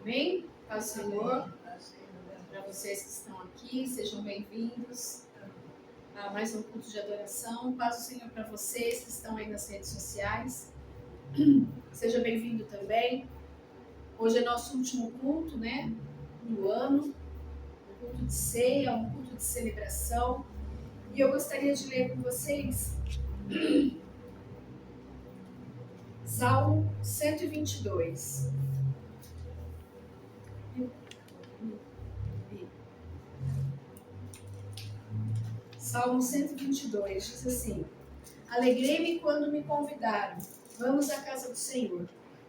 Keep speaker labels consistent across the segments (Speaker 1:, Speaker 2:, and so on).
Speaker 1: Amém? Paz do Senhor para vocês que estão aqui, sejam bem-vindos a mais um culto de adoração. Paz do Senhor para vocês que estão aí nas redes sociais. Seja bem-vindo também. Hoje é nosso último culto, né, do ano, um culto de ceia, um culto de celebração. E eu gostaria de ler com vocês Salmo 122. Salmo 122 diz assim: Alegrei-me quando me convidaram, vamos à casa do Senhor.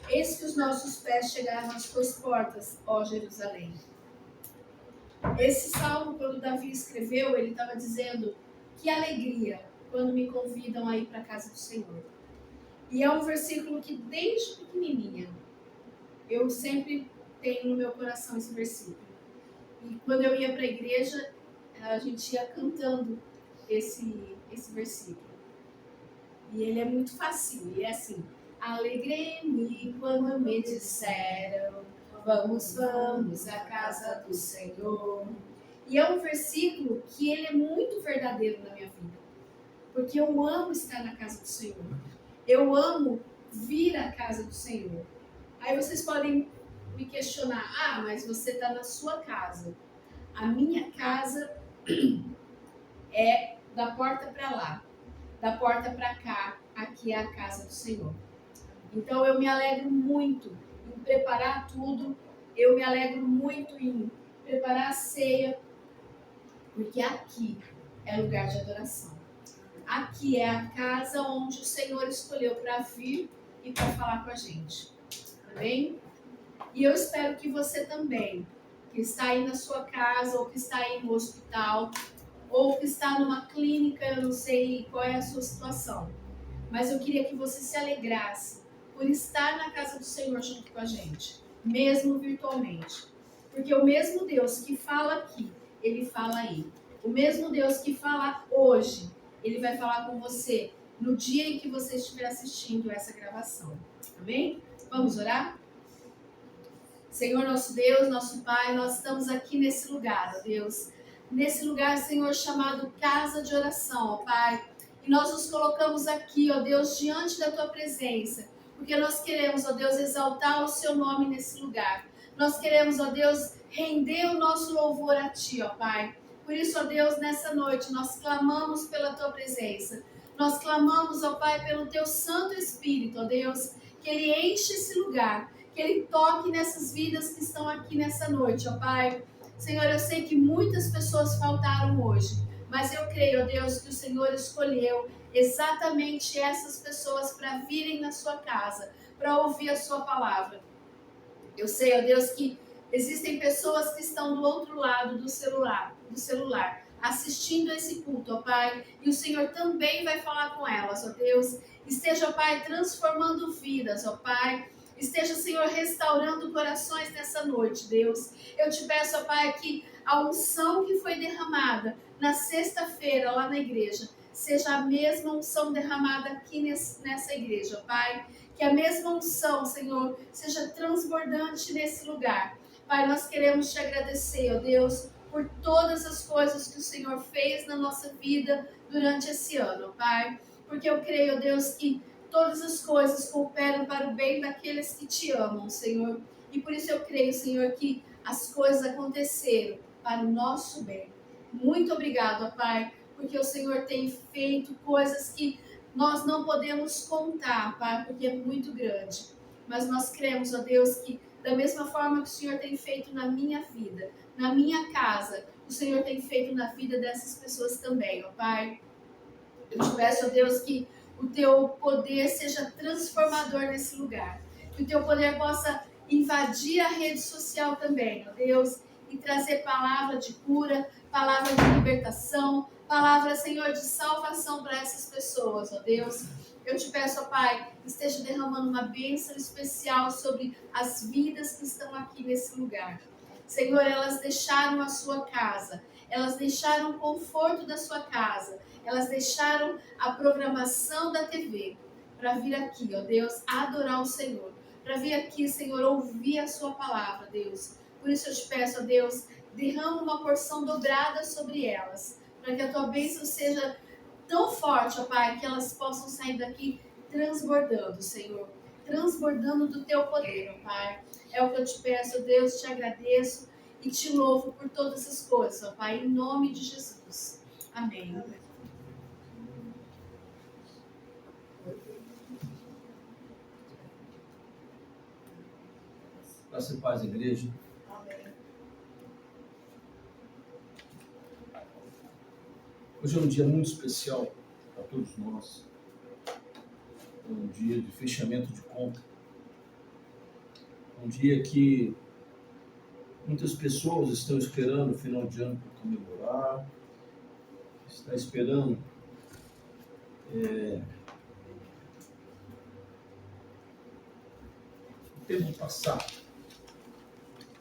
Speaker 1: Eis que os nossos pés chegaram às tuas portas, ó Jerusalém. Esse salmo, quando Davi escreveu, ele estava dizendo: que alegria quando me convidam a ir para a casa do Senhor. E é um versículo que desde pequenininha eu sempre tenho no meu coração esse versículo. E quando eu ia para a igreja, a gente ia cantando esse versículo. E ele é muito facinho, e é assim: alegrei-me quando me disseram, vamos, vamos à casa do Senhor. E é um versículo que ele é muito verdadeiro na minha vida, porque eu amo estar na casa do Senhor. Eu amo vir à casa do Senhor. Aí vocês podem me questionar: mas você está na sua casa. A minha casa é da porta para lá, da porta para cá, aqui é a casa do Senhor. Então eu me alegro muito em preparar tudo, eu me alegro muito em preparar a ceia, porque aqui é lugar de adoração. Aqui é a casa onde o Senhor escolheu para vir e para falar com a gente. Amém? E eu espero que você também, que está aí na sua casa, ou que está aí no hospital, ou que está numa clínica, eu não sei qual é a sua situação, mas eu queria que você se alegrasse por estar na casa do Senhor junto com a gente, mesmo virtualmente. Porque o mesmo Deus que fala aqui, Ele fala aí. O mesmo Deus que fala hoje, Ele vai falar com você no dia em que você estiver assistindo essa gravação. Amém? Vamos orar? Senhor, nosso Deus, nosso Pai, nós estamos aqui nesse lugar, ó Deus. Nesse lugar, Senhor, chamado casa de oração, ó Pai. E nós nos colocamos aqui, ó Deus, diante da Tua presença. Porque nós queremos, ó Deus, exaltar o Seu nome nesse lugar. Nós queremos, ó Deus, render o nosso louvor a Ti, ó Pai. Por isso, ó Deus, nessa noite, nós clamamos pela Tua presença. Nós clamamos, ó Pai, pelo Teu Santo Espírito, ó Deus, que Ele enche esse lugar, que Ele toque nessas vidas que estão aqui nessa noite, ó Pai. Senhor, eu sei que muitas pessoas faltaram hoje, mas eu creio, ó Deus, que o Senhor escolheu exatamente essas pessoas para virem na sua casa, para ouvir a sua palavra. Eu sei, ó Deus, que existem pessoas que estão do outro lado do celular, assistindo esse culto, ó Pai, e o Senhor também vai falar com elas, ó Deus. Esteja, ó Pai, transformando vidas, ó Pai. Esteja, Senhor, restaurando corações nessa noite, Deus. Eu te peço, ó Pai, que a unção que foi derramada na sexta-feira lá na igreja seja a mesma unção derramada aqui nessa igreja, ó Pai. Que a mesma unção, Senhor, seja transbordante nesse lugar. Pai, nós queremos te agradecer, ó Deus, por todas as coisas que o Senhor fez na nossa vida durante esse ano, Pai. Porque eu creio, ó Deus, que todas as coisas cooperam para o bem daqueles que te amam, Senhor. E por isso eu creio, Senhor, que as coisas aconteceram para o nosso bem. Muito obrigado, ó Pai, porque o Senhor tem feito coisas que nós não podemos contar, Pai, porque é muito grande. Mas nós cremos, ó Deus, que da mesma forma que o Senhor tem feito na minha vida, na minha casa, o Senhor tem feito na vida dessas pessoas também, ó Pai. Eu te peço, ó Deus, que o teu poder seja transformador nesse lugar. Que o teu poder possa invadir a rede social também, ó Deus, e trazer palavra de cura, palavra de libertação, palavra, Senhor, de salvação para essas pessoas, ó Deus. Eu te peço, ó Pai, que esteja derramando uma bênção especial sobre as vidas que estão aqui nesse lugar. Senhor, elas deixaram a sua casa, elas deixaram o conforto da sua casa, elas deixaram a programação da TV para vir aqui, ó Deus, adorar o Senhor. para vir aqui, Senhor, ouvir a sua palavra, Deus. Por isso eu te peço, ó Deus, derrama uma porção dobrada sobre elas, para que a tua bênção seja tão forte, ó Pai, que elas possam sair daqui transbordando, Senhor. Transbordando do teu poder, ó Pai. É o que eu te peço, ó Deus, te agradeço e te louvo por todas as coisas, ó Pai, em nome de Jesus. Amém.
Speaker 2: Graça e paz, igreja.
Speaker 1: Amém.
Speaker 2: Hoje é um dia muito especial para todos nós. É um dia de fechamento de conta. Um dia que muitas pessoas estão esperando o final de ano para comemorar, está esperando o tempo passar.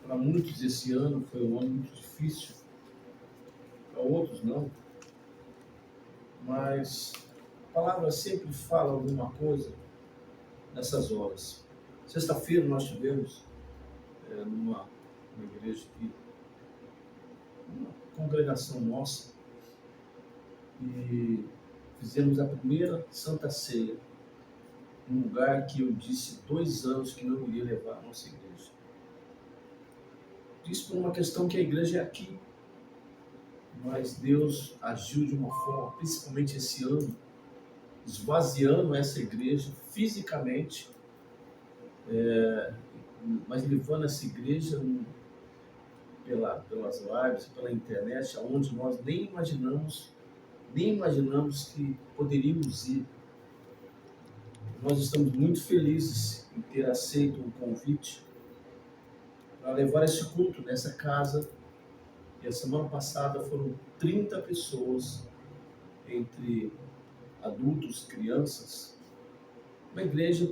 Speaker 2: Para muitos esse ano foi um ano muito difícil, para outros não. Mas a palavra sempre fala alguma coisa nessas horas. Sexta-feira nós tivemos numa igreja aqui, uma congregação nossa, e fizemos a primeira Santa Ceia, num lugar que eu disse 2 anos que não iria levar a nossa igreja. Disse por uma questão que a igreja é aqui, mas Deus agiu de uma forma, principalmente esse ano, esvaziando essa igreja fisicamente, mas levando essa igreja pelas lives, pela internet, aonde nós nem imaginamos que poderíamos ir. Nós estamos muito felizes em ter aceito o convite para levar esse culto nessa casa. E a semana passada foram 30 pessoas, entre adultos, crianças, uma igreja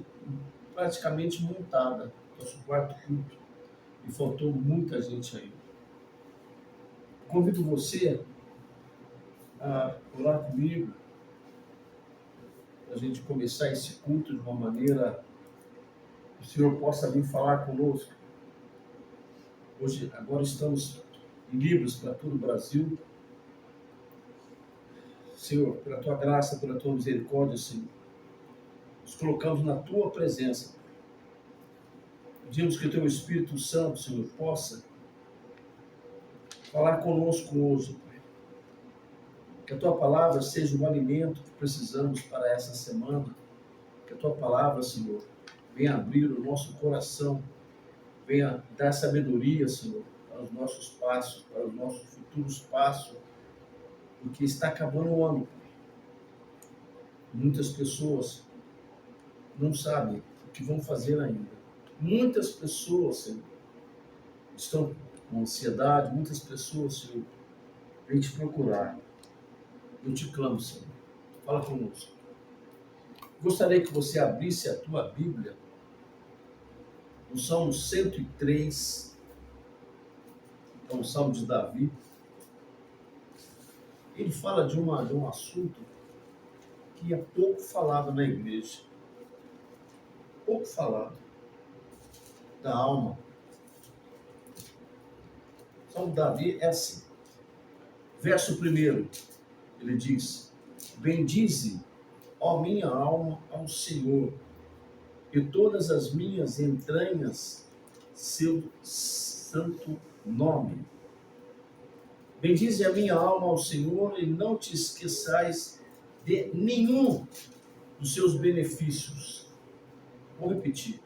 Speaker 2: praticamente montada, nosso quarto culto, e faltou muita gente aí. Convido você a orar comigo, para a gente começar esse culto de uma maneira que o Senhor possa vir falar conosco. Agora estamos em Libras para todo o Brasil. Senhor, pela tua graça, pela tua misericórdia, Senhor, nos colocamos na tua presença. Pedimos que o teu Espírito Santo, Senhor, possa falar conosco hoje, Pai. Que a tua palavra seja o alimento que precisamos para essa semana. Que a tua palavra, Senhor, venha abrir o nosso coração, venha dar sabedoria, Senhor, para os nossos passos, para os nossos futuros passos, porque está acabando o ano. Muitas pessoas não sabem o que vão fazer ainda. Muitas pessoas, Senhor, estão com ansiedade, muitas pessoas, Senhor, vêm te procurar. Eu te clamo, Senhor. Fala conosco. Gostaria que você abrisse a tua Bíblia no Salmo 103, é um Salmo de Davi. Ele fala de um assunto que é pouco falado na igreja. Pouco falado. Da alma. O Salmo de Davi é assim. Verso 1, ele diz: bendize, ó minha alma, ao Senhor, e todas as minhas entranhas, seu santo nome. Bendize a minha alma ao Senhor e não te esqueçais de nenhum dos seus benefícios. Vou repetir.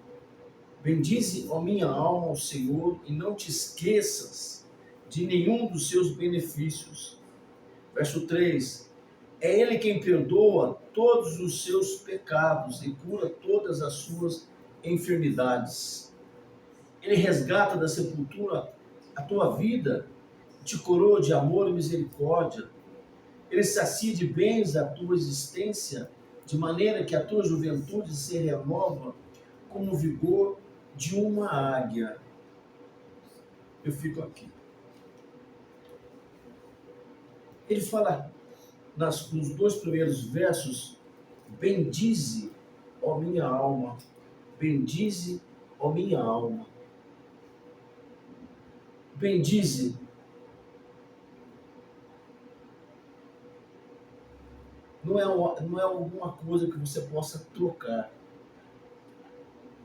Speaker 2: Bendize, ó minha alma, ao Senhor e não te esqueças de nenhum dos seus benefícios. Verso 3. É Ele quem perdoa todos os seus pecados e cura todas as suas enfermidades. Ele resgata da sepultura a tua vida, te coroa de amor e misericórdia. Ele sacia de bens a tua existência, de maneira que a tua juventude se renova como o vigor de uma águia. Eu fico aqui. Ele fala nos 2 primeiros versos: bendize, ó minha alma, bendize ó minha alma. Bendize não é alguma coisa que você possa trocar.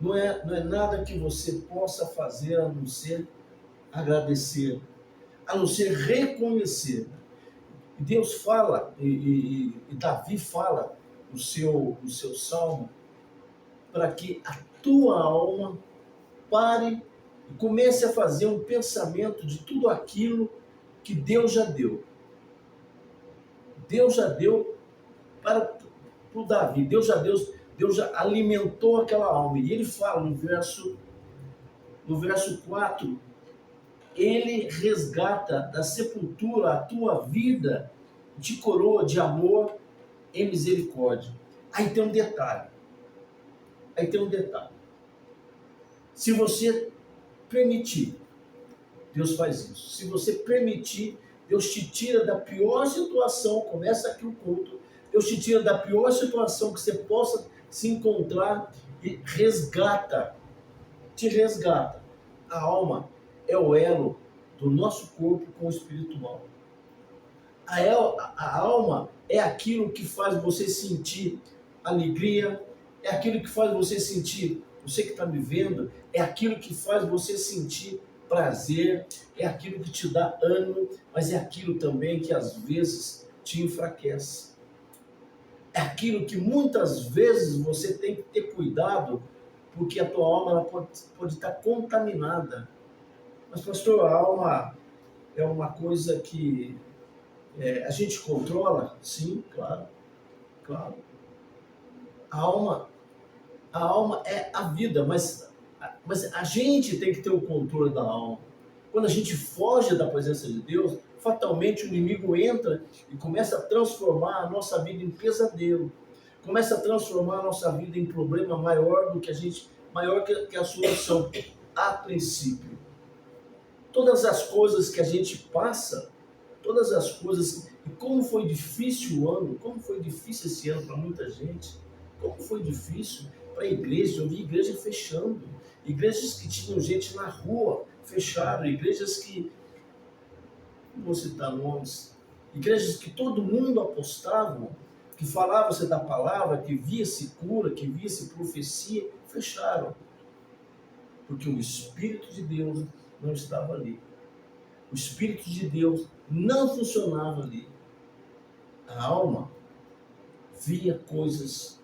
Speaker 2: Não é nada que você possa fazer a não ser agradecer, a não ser reconhecer. E Deus fala, e Davi fala no seu salmo, para que a tua alma pare e comece a fazer um pensamento de tudo aquilo que Deus já deu. Deus já deu para o Davi, Deus já alimentou aquela alma. E ele fala no verso 4, ele resgata da sepultura a tua vida de coroa de amor e misericórdia. Aí tem um detalhe. Se você permitir, Deus faz isso. Se você permitir, Deus te tira da pior situação, começa aqui o culto, Deus te tira da pior situação que você possa se encontrar e te resgata. A alma é o elo do nosso corpo com o espiritual. A alma é aquilo que faz você sentir alegria, é aquilo que faz você sentir, você que está me vendo, é aquilo que faz você sentir prazer, é aquilo que te dá ânimo, mas é aquilo também que às vezes te enfraquece. É aquilo que muitas vezes você tem que ter cuidado, porque a tua alma ela pode estar contaminada. Mas, pastor, a alma é uma coisa que a gente controla? Sim, claro. A alma é a vida, mas a gente tem que ter o controle da alma. Quando a gente foge da presença de Deus, fatalmente o inimigo entra e começa a transformar a nossa vida em pesadelo. Começa a transformar a nossa vida em problema maior que a solução, a princípio. Todas as coisas que a gente passa, e como foi difícil o ano, como foi difícil esse ano para muita gente, como foi difícil para a igreja, eu vi igreja fechando, igrejas que tinham gente na rua, fecharam, igrejas que, não vou citar nomes, igrejas que todo mundo apostava, que falava-se da palavra, que via-se cura, que via-se profecia, fecharam, porque o Espírito de Deus não estava ali. O Espírito de Deus não funcionava ali. A alma via coisas,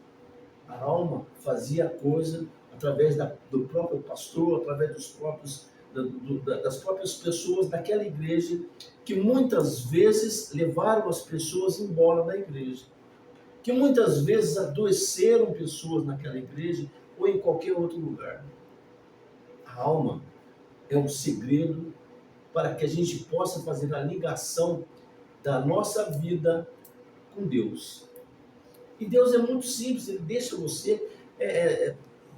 Speaker 2: a alma fazia coisa através do próprio pastor, através das próprias pessoas daquela igreja, que muitas vezes levaram as pessoas embora da igreja, que muitas vezes adoeceram pessoas naquela igreja ou em qualquer outro lugar. A alma é um segredo para que a gente possa fazer a ligação da nossa vida com Deus. E Deus é muito simples, Ele deixa você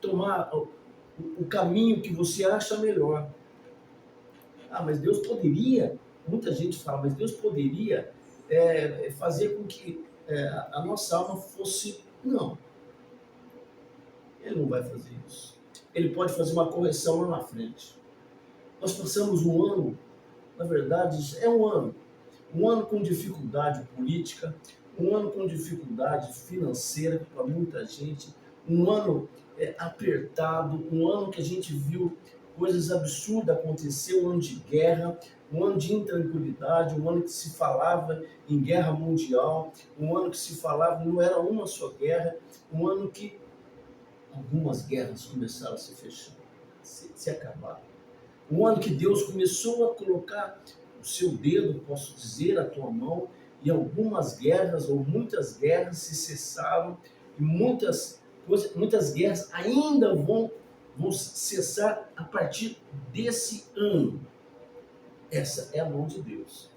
Speaker 2: tomar o caminho que você acha melhor. Mas Deus poderia, muita gente fala, mas Deus poderia fazer com que a nossa alma fosse... Não, Ele não vai fazer isso. Ele pode fazer uma correção lá na frente. Nós passamos um ano, na verdade, é um ano com dificuldade política, um ano com dificuldade financeira para muita gente, um ano apertado, um ano que a gente viu coisas absurdas acontecer, um ano de guerra, um ano de intranquilidade, um ano que se falava em guerra mundial, um ano que se falava, não era uma só guerra, um ano que algumas guerras começaram a se fechar, se acabar. Um ano que Deus começou a colocar o seu dedo, posso dizer, a tua mão, e algumas guerras, ou muitas guerras se cessaram, e muitas guerras ainda vão cessar a partir desse ano. Essa é a mão de Deus.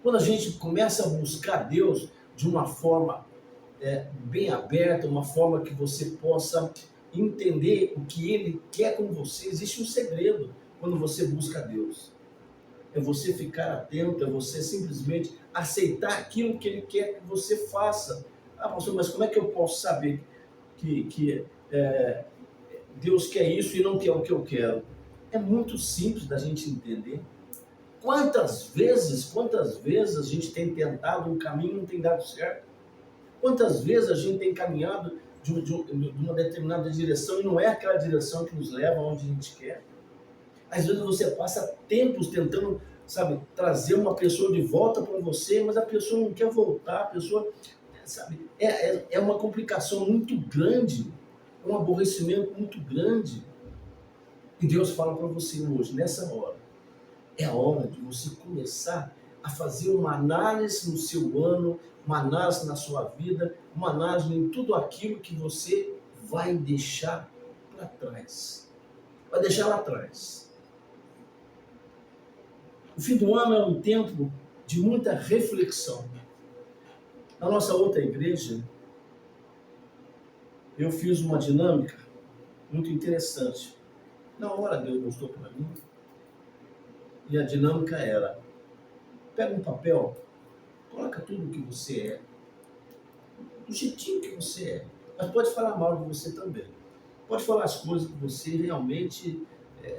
Speaker 2: Quando a gente começa a buscar Deus de uma forma bem aberta, uma forma que você possa entender o que Ele quer com você, existe um segredo quando você busca Deus. É você ficar atento, é você simplesmente aceitar aquilo que Ele quer que você faça. Pastor, mas como é que eu posso saber que Deus quer isso e não quer o que eu quero. É muito simples da gente entender. Quantas vezes a gente tem tentado um caminho e não tem dado certo? Quantas vezes a gente tem caminhado de uma determinada direção e não é aquela direção que nos leva aonde a gente quer? Às vezes você passa tempos tentando, sabe, trazer uma pessoa de volta para você, mas a pessoa não quer voltar, a pessoa, sabe, é uma complicação muito grande, um aborrecimento muito grande. E Deus fala para você hoje, nessa hora, é a hora de você começar a fazer uma análise no seu ano, uma análise na sua vida, uma análise em tudo aquilo que você vai deixar para trás. Vai deixar lá atrás. O fim do ano é um tempo de muita reflexão. Na nossa outra igreja, eu fiz uma dinâmica muito interessante. Na hora Deus mostrou para mim, e a dinâmica era: pega um papel, coloca tudo o que você é, do jeitinho que você é. Mas pode falar mal de você também. Pode falar as coisas que você realmente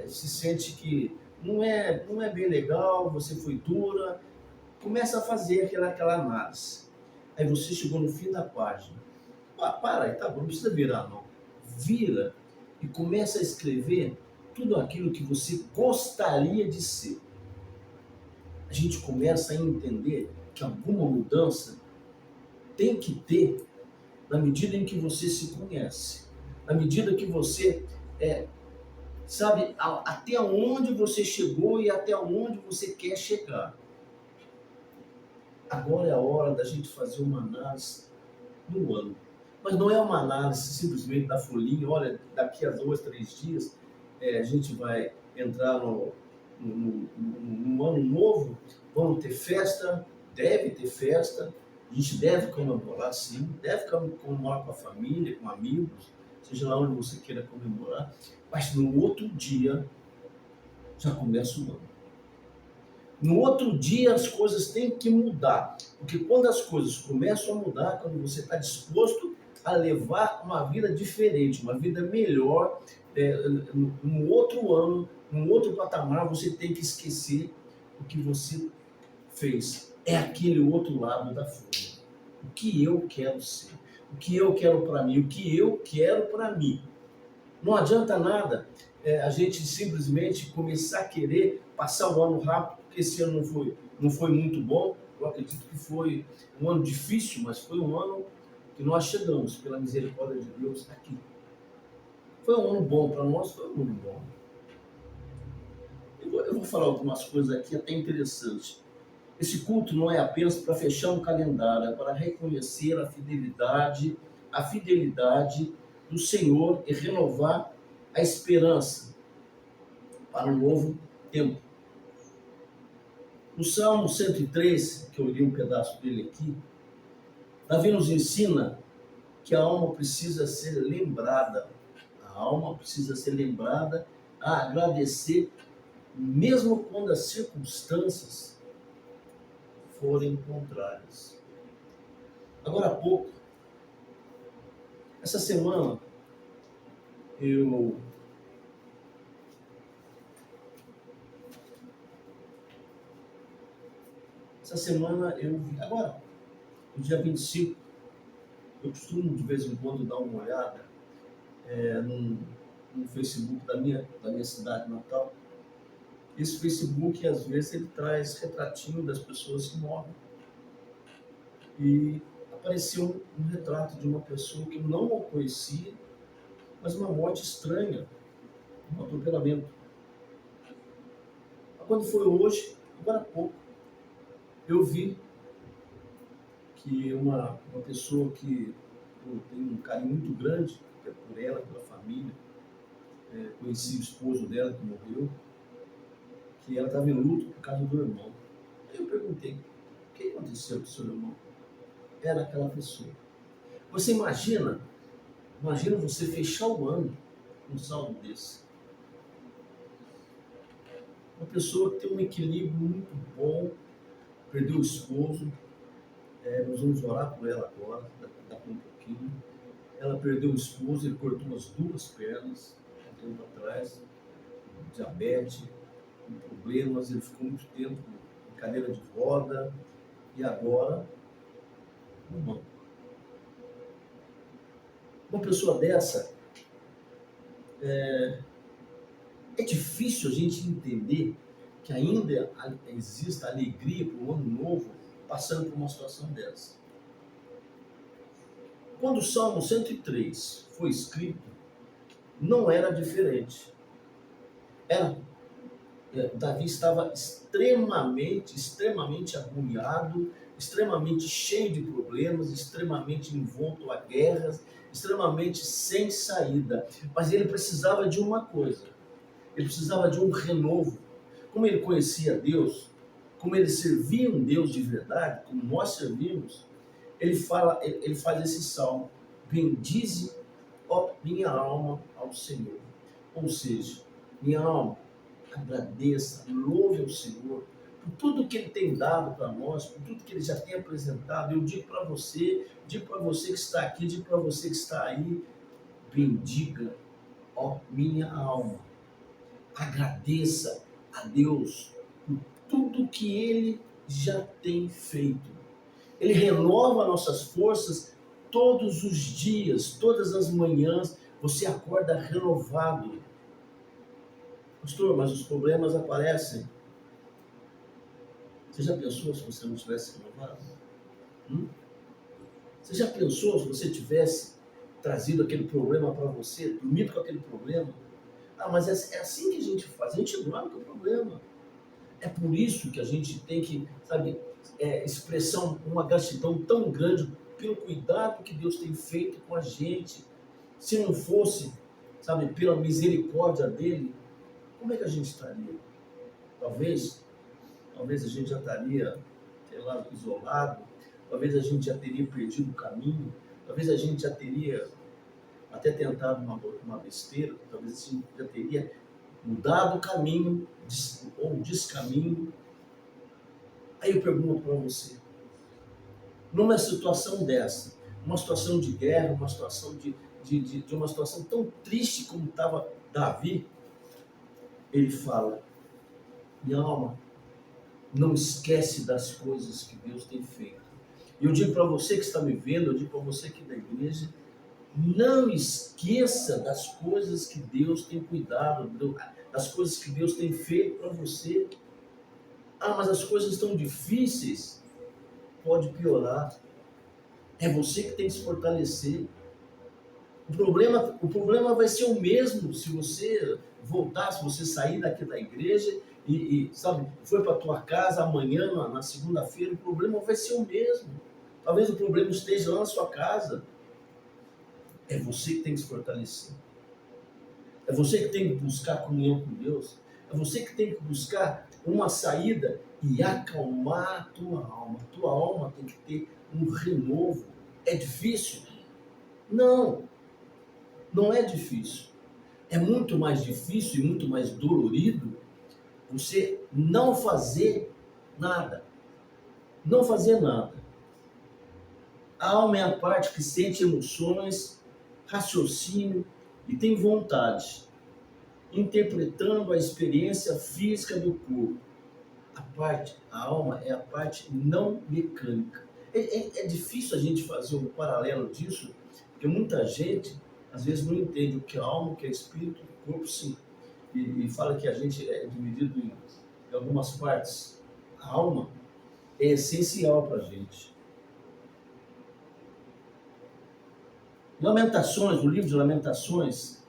Speaker 2: se sente que não é bem legal, você foi dura. Começa a fazer aquela análise. Aí você chegou no fim da página. Para aí, tá bom, não precisa virar não. Vira e começa a escrever tudo aquilo que você gostaria de ser. A gente começa a entender que alguma mudança tem que ter na medida em que você se conhece, na medida que você sabe até onde você chegou e até onde você quer chegar. Agora é a hora da gente fazer uma análise do ano. Mas não é uma análise simplesmente da folhinha, olha, daqui a 2, 3 dias a gente vai entrar no ano novo, vamos ter festa, deve ter festa, a gente deve comemorar sim, deve comemorar com a família, com amigos, seja lá onde você queira comemorar, mas no outro dia já começa o ano. No outro dia as coisas têm que mudar, porque quando as coisas começam a mudar, quando você está disposto a levar uma vida diferente, uma vida melhor, no outro ano, num outro patamar, você tem que esquecer o que você fez. É aquele outro lado da folha. O que eu quero ser, o que eu quero para mim, o que eu quero para mim. Não adianta nada a gente simplesmente começar a querer passar o ano rápido, porque esse ano não foi muito bom. Eu acredito que foi um ano difícil, mas foi um ano que nós chegamos, pela misericórdia de Deus, aqui. Foi um ano bom para nós, foi um ano bom. Eu vou falar algumas coisas aqui até interessantes. Esse culto não é apenas para fechar um calendário, é para reconhecer a fidelidade do Senhor e renovar a esperança para um novo tempo. No Salmo 103, que eu li um pedaço dele aqui, Davi nos ensina que a alma precisa ser lembrada. A alma precisa ser lembrada a agradecer, mesmo quando as circunstâncias forem contrárias. Agora há pouco, essa semana, eu vi, agora, no dia 25, eu costumo de vez em quando dar uma olhada no Facebook da minha cidade natal. Esse Facebook, às vezes, ele traz retratinho das pessoas que morrem. E apareceu um retrato de uma pessoa que eu não conhecia, mas uma morte estranha, um atropelamento. Quando foi hoje, agora há pouco, eu vi que uma pessoa que eu tenho um carinho muito grande por ela, pela família, conheci o esposo dela que morreu, que ela estava em luto por causa do irmão. Aí eu perguntei, o que aconteceu com o seu irmão? Era aquela pessoa. Você imagina você fechar o ano com um saldo desse. Uma pessoa que tem um equilíbrio muito bom, perdeu o esposo, nós vamos orar por ela agora, daqui a um pouquinho. Ela perdeu o esposo, ele cortou as 2 pernas, tempo atrás, diabetes, com problemas, ele ficou muito tempo em cadeira de roda, e agora, não. Uma pessoa dessa, é difícil a gente entender que ainda exista alegria para o ano novo passando por uma situação dessa. Quando o Salmo 103 foi escrito, não era diferente. Davi estava extremamente agoniado, extremamente cheio de problemas, extremamente envolto a guerras, extremamente sem saída. Mas ele precisava de uma coisa, ele precisava de um renovo. Como ele conhecia Deus, como ele servia um Deus de verdade, como nós servimos, ele faz esse salmo: bendize, ó minha alma, ao Senhor. Ou seja, minha alma, agradeça, louve ao Senhor por tudo que Ele tem dado para nós, por tudo que Ele já tem apresentado. Eu digo para você que está aqui, digo para você que está aí, bendiga, ó minha alma. Agradeça a Deus por tudo que Ele já tem feito. Ele renova nossas forças todos os dias, todas as manhãs. Você acorda renovado. Pastor, mas os problemas aparecem. Você já pensou se você não tivesse renovado? Você já pensou se você tivesse trazido aquele problema para você, dormido com aquele problema? Mas é assim que a gente faz, a gente dorme com o problema. É por isso que a gente tem que, expressar uma gratidão tão grande pelo cuidado que Deus tem feito com a gente. Se não fosse, pela misericórdia dele, como é que a gente estaria? Talvez a gente já estaria, isolado, talvez a gente já teria perdido o caminho, talvez a gente já teria até tentado uma besteira, talvez a gente já teria mudado o caminho ou descaminho. Aí eu pergunto para você, numa situação dessa, uma situação de guerra, uma situação de uma situação tão triste como estava Davi, ele fala: minha alma, não esquece das coisas que Deus tem feito. E eu digo para você que está me vendo, eu digo para você aqui da igreja, não esqueça das coisas que Deus tem cuidado, das coisas que Deus tem feito para você. Mas as coisas estão difíceis. Pode piorar. É você que tem que se fortalecer. O problema vai ser o mesmo se você voltar, se você sair daqui da igreja foi para a tua casa amanhã, na segunda-feira, o problema vai ser o mesmo. Talvez o problema esteja lá na sua casa. É você que tem que se fortalecer. É você que tem que buscar comunhão com Deus. É você que tem que buscar uma saída e acalmar a tua alma. A tua alma tem que ter um renovo. É difícil? Não é difícil. É muito mais difícil e muito mais dolorido você não fazer nada. Não fazer nada. A alma é a parte que sente emoções, raciocínio e tem vontade, interpretando a experiência física do corpo. A alma é a parte não mecânica. É difícil a gente fazer um paralelo disso, porque muita gente às vezes não entende o que é alma, o que é espírito, o corpo sim. E fala que a gente é dividido em algumas partes. A alma é essencial para a gente. Lamentações, o livro de Lamentações,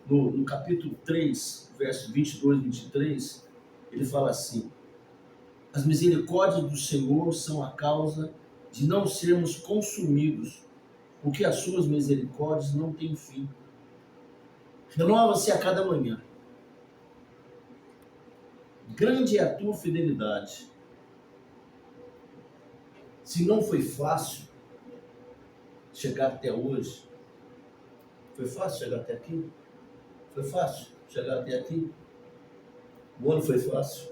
Speaker 2: no capítulo 3, versos 22 e 23, ele fala assim: as misericórdias do Senhor são a causa de não sermos consumidos, porque as suas misericórdias não têm fim. Renova-se a cada manhã. Grande é a tua fidelidade. Se não foi fácil chegar até hoje, foi fácil chegar até aqui? Foi fácil chegar até aqui? O ano foi fácil?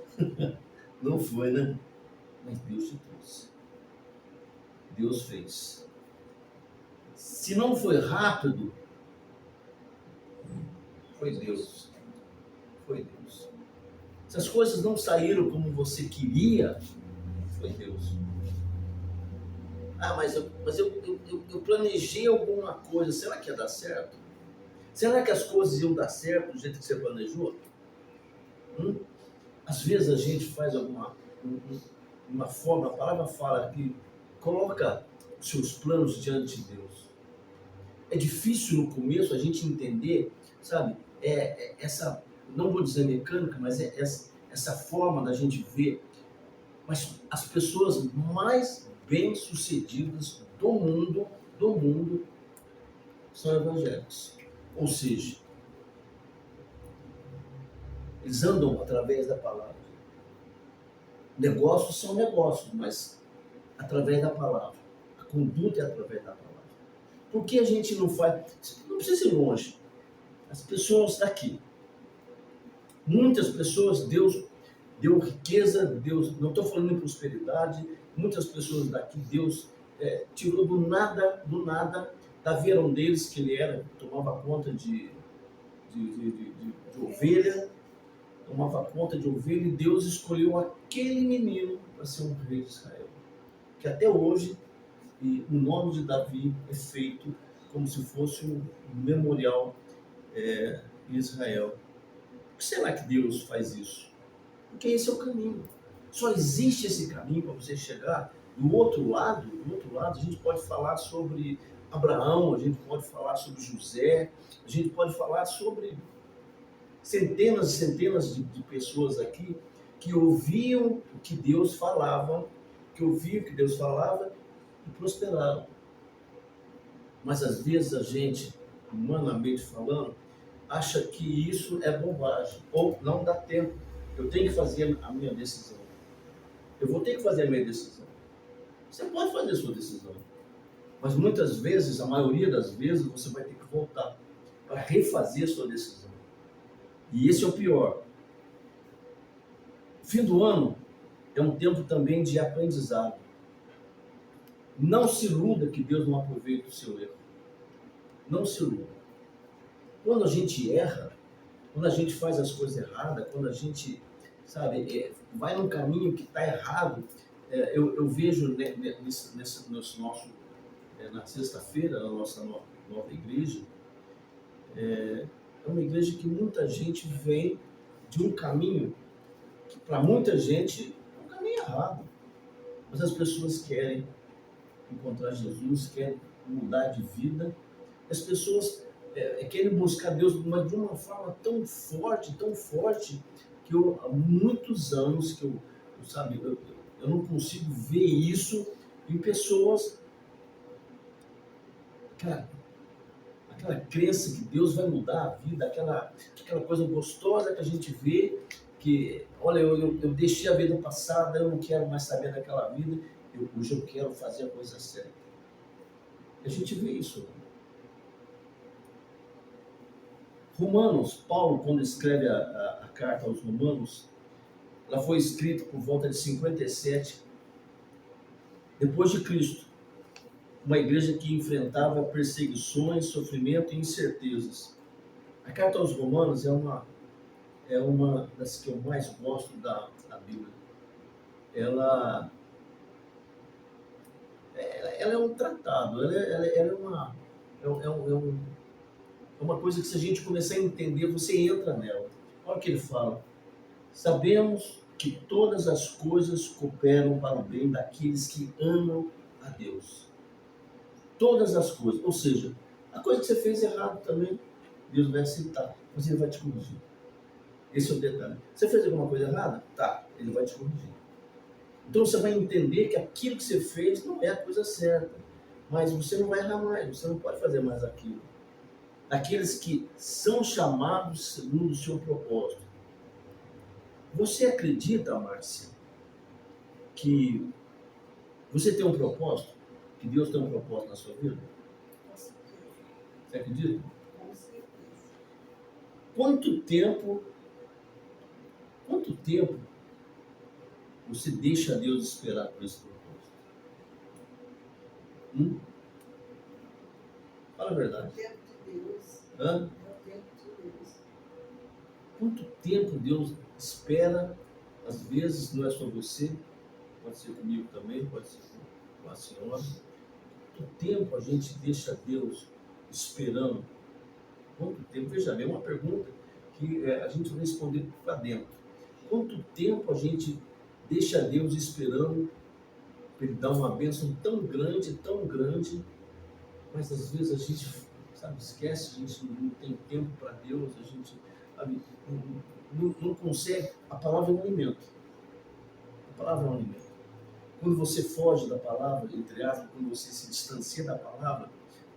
Speaker 2: Não foi, né? Mas Deus te trouxe. Deus fez. Se não foi rápido, Foi Deus. Foi Deus. Se as coisas não saíram como você queria, foi Deus. Ah, mas eu planejei alguma coisa. Será que ia dar certo? Será que as coisas iam dar certo do jeito que você planejou? Às vezes a gente faz uma forma, a palavra fala que coloca os seus planos diante de Deus. É difícil no começo a gente entender, sabe, essa, não vou dizer mecânica, mas essa forma da gente ver. Mas as pessoas mais bem-sucedidas do mundo, são evangélicos. Ou seja, eles andam através da palavra. Negócios são negócios, mas através da palavra. A conduta é através da palavra. Por que a gente não faz? Não precisa ir longe. As pessoas daqui. Muitas pessoas, Deus deu riqueza, Deus, não estou falando em prosperidade, muitas pessoas daqui, Deus tirou do nada, viram deles que ele tomava conta de ovelha, e Deus escolheu aquele menino para ser um rei de Israel. Que até hoje, o nome de Davi é feito como se fosse um memorial em Israel. Por que será que Deus faz isso? Porque esse é o caminho. Só existe esse caminho para você chegar. Do outro lado, a gente pode falar sobre Abraão, a gente pode falar sobre José, a gente pode falar sobre centenas e centenas de pessoas aqui que ouviam o que Deus falava, e prosperaram. Mas às vezes a gente, humanamente falando, acha que isso é bobagem, ou não dá tempo. Eu tenho que fazer a minha decisão. Eu vou ter que fazer a minha decisão. Você pode fazer a sua decisão. Mas muitas vezes, a maioria das vezes, você vai ter que voltar para refazer a sua decisão. E esse é o pior. O fim do ano é um tempo também de aprendizado. Não se iluda que Deus não aproveita o seu erro. Não se iluda. Quando a gente erra, quando a gente faz as coisas erradas, quando a gente, sabe, vai num caminho que está errado, eu vejo nesse nosso, na sexta-feira, na nossa nova igreja, é uma igreja que muita gente vem de um caminho que para muita gente é um caminho errado. Mas as pessoas querem encontrar Jesus, querem mudar de vida. As pessoas querem buscar Deus, mas de uma forma tão forte, que há muitos anos que eu não consigo ver isso em pessoas. Aquela crença que Deus vai mudar a vida, aquela coisa gostosa que a gente vê, que, olha, eu deixei a vida passada, eu não quero mais saber daquela vida, hoje eu quero fazer a coisa certa. A gente vê isso. Romanos, Paulo, quando escreve a carta aos Romanos, ela foi escrita por volta de 57, depois de Cristo. Uma igreja que enfrentava perseguições, sofrimento e incertezas. A carta aos Romanos é uma das que eu mais gosto da Bíblia. Ela é um tratado, ela é uma coisa que, se a gente começar a entender, você entra nela. Olha o que ele fala. Sabemos que todas as coisas cooperam para o bem daqueles que amam a Deus. Todas as coisas. Ou seja, a coisa que você fez errado também, Deus vai aceitar, mas Ele vai te corrigir. Esse é o detalhe. Você fez alguma coisa errada? Tá, Ele vai te corrigir. Então você vai entender que aquilo que você fez não é a coisa certa, mas você não vai errar mais, você não pode fazer mais aquilo. Aqueles que são chamados segundo o seu propósito. Você acredita, Márcia, que você tem um propósito? Que Deus tem um propósito na sua vida? Você acredita? Quanto tempo você deixa Deus esperar por esse propósito? Fala a verdade.
Speaker 3: É o tempo de Deus.
Speaker 2: Hã?
Speaker 3: É o tempo de Deus.
Speaker 2: Quanto tempo Deus espera, às vezes não é só você, pode ser comigo também, pode ser com a senhora. Quanto tempo a gente deixa Deus esperando? Quanto tempo? Veja bem, uma pergunta que a gente vai responder para dentro. Quanto tempo a gente deixa Deus esperando para Ele dar uma bênção tão grande, mas às vezes a gente, sabe, esquece, a gente não tem tempo para Deus, a gente, sabe, não consegue. A palavra é um alimento. A palavra é um alimento. Quando você foge da palavra, entre aspas, quando você se distancia da palavra,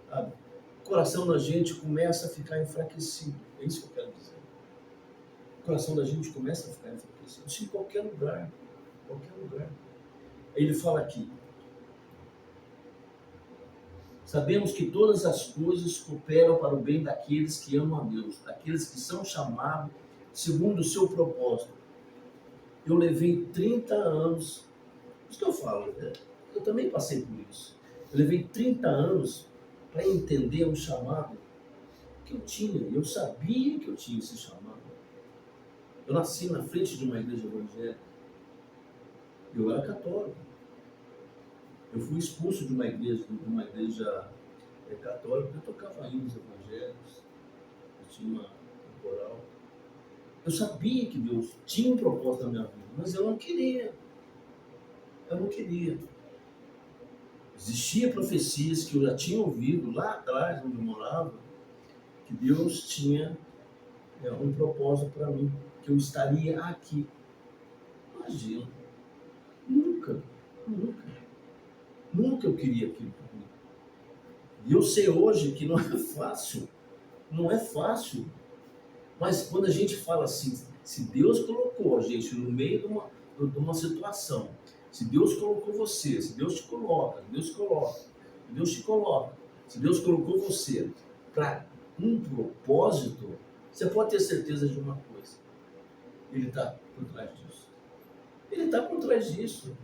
Speaker 2: sabe, o coração da gente começa a ficar enfraquecido. É isso que eu quero dizer. O coração da gente começa a ficar enfraquecido. Isso em qualquer lugar. Qualquer lugar. Ele fala aqui: sabemos que todas as coisas cooperam para o bem daqueles que amam a Deus, daqueles que são chamados segundo o seu propósito. Eu levei 30 anos, isso que eu falo, né? Eu também passei por isso. Eu levei 30 anos para entender o chamado que eu tinha. Eu sabia que eu tinha esse chamado. Eu nasci na frente de uma igreja evangélica. Eu era católico. Eu fui expulso de uma igreja católica. Eu tocava hinos evangélicos. Eu tinha uma coral. Eu sabia que Deus tinha um propósito na minha vida, mas eu não queria. Eu não queria. Existiam profecias que eu já tinha ouvido lá atrás, onde eu morava, que Deus tinha um propósito para mim, que eu estaria aqui. Imagina. Nunca eu queria aquilo para mim. E eu sei hoje que não é fácil. Não é fácil. Mas quando a gente fala assim, se Deus colocou a gente no meio de uma situação, se Deus colocou você, se Deus te coloca, se Deus colocou você para um propósito, você pode ter certeza de uma coisa: Ele está por trás disso. Ele está por trás disso.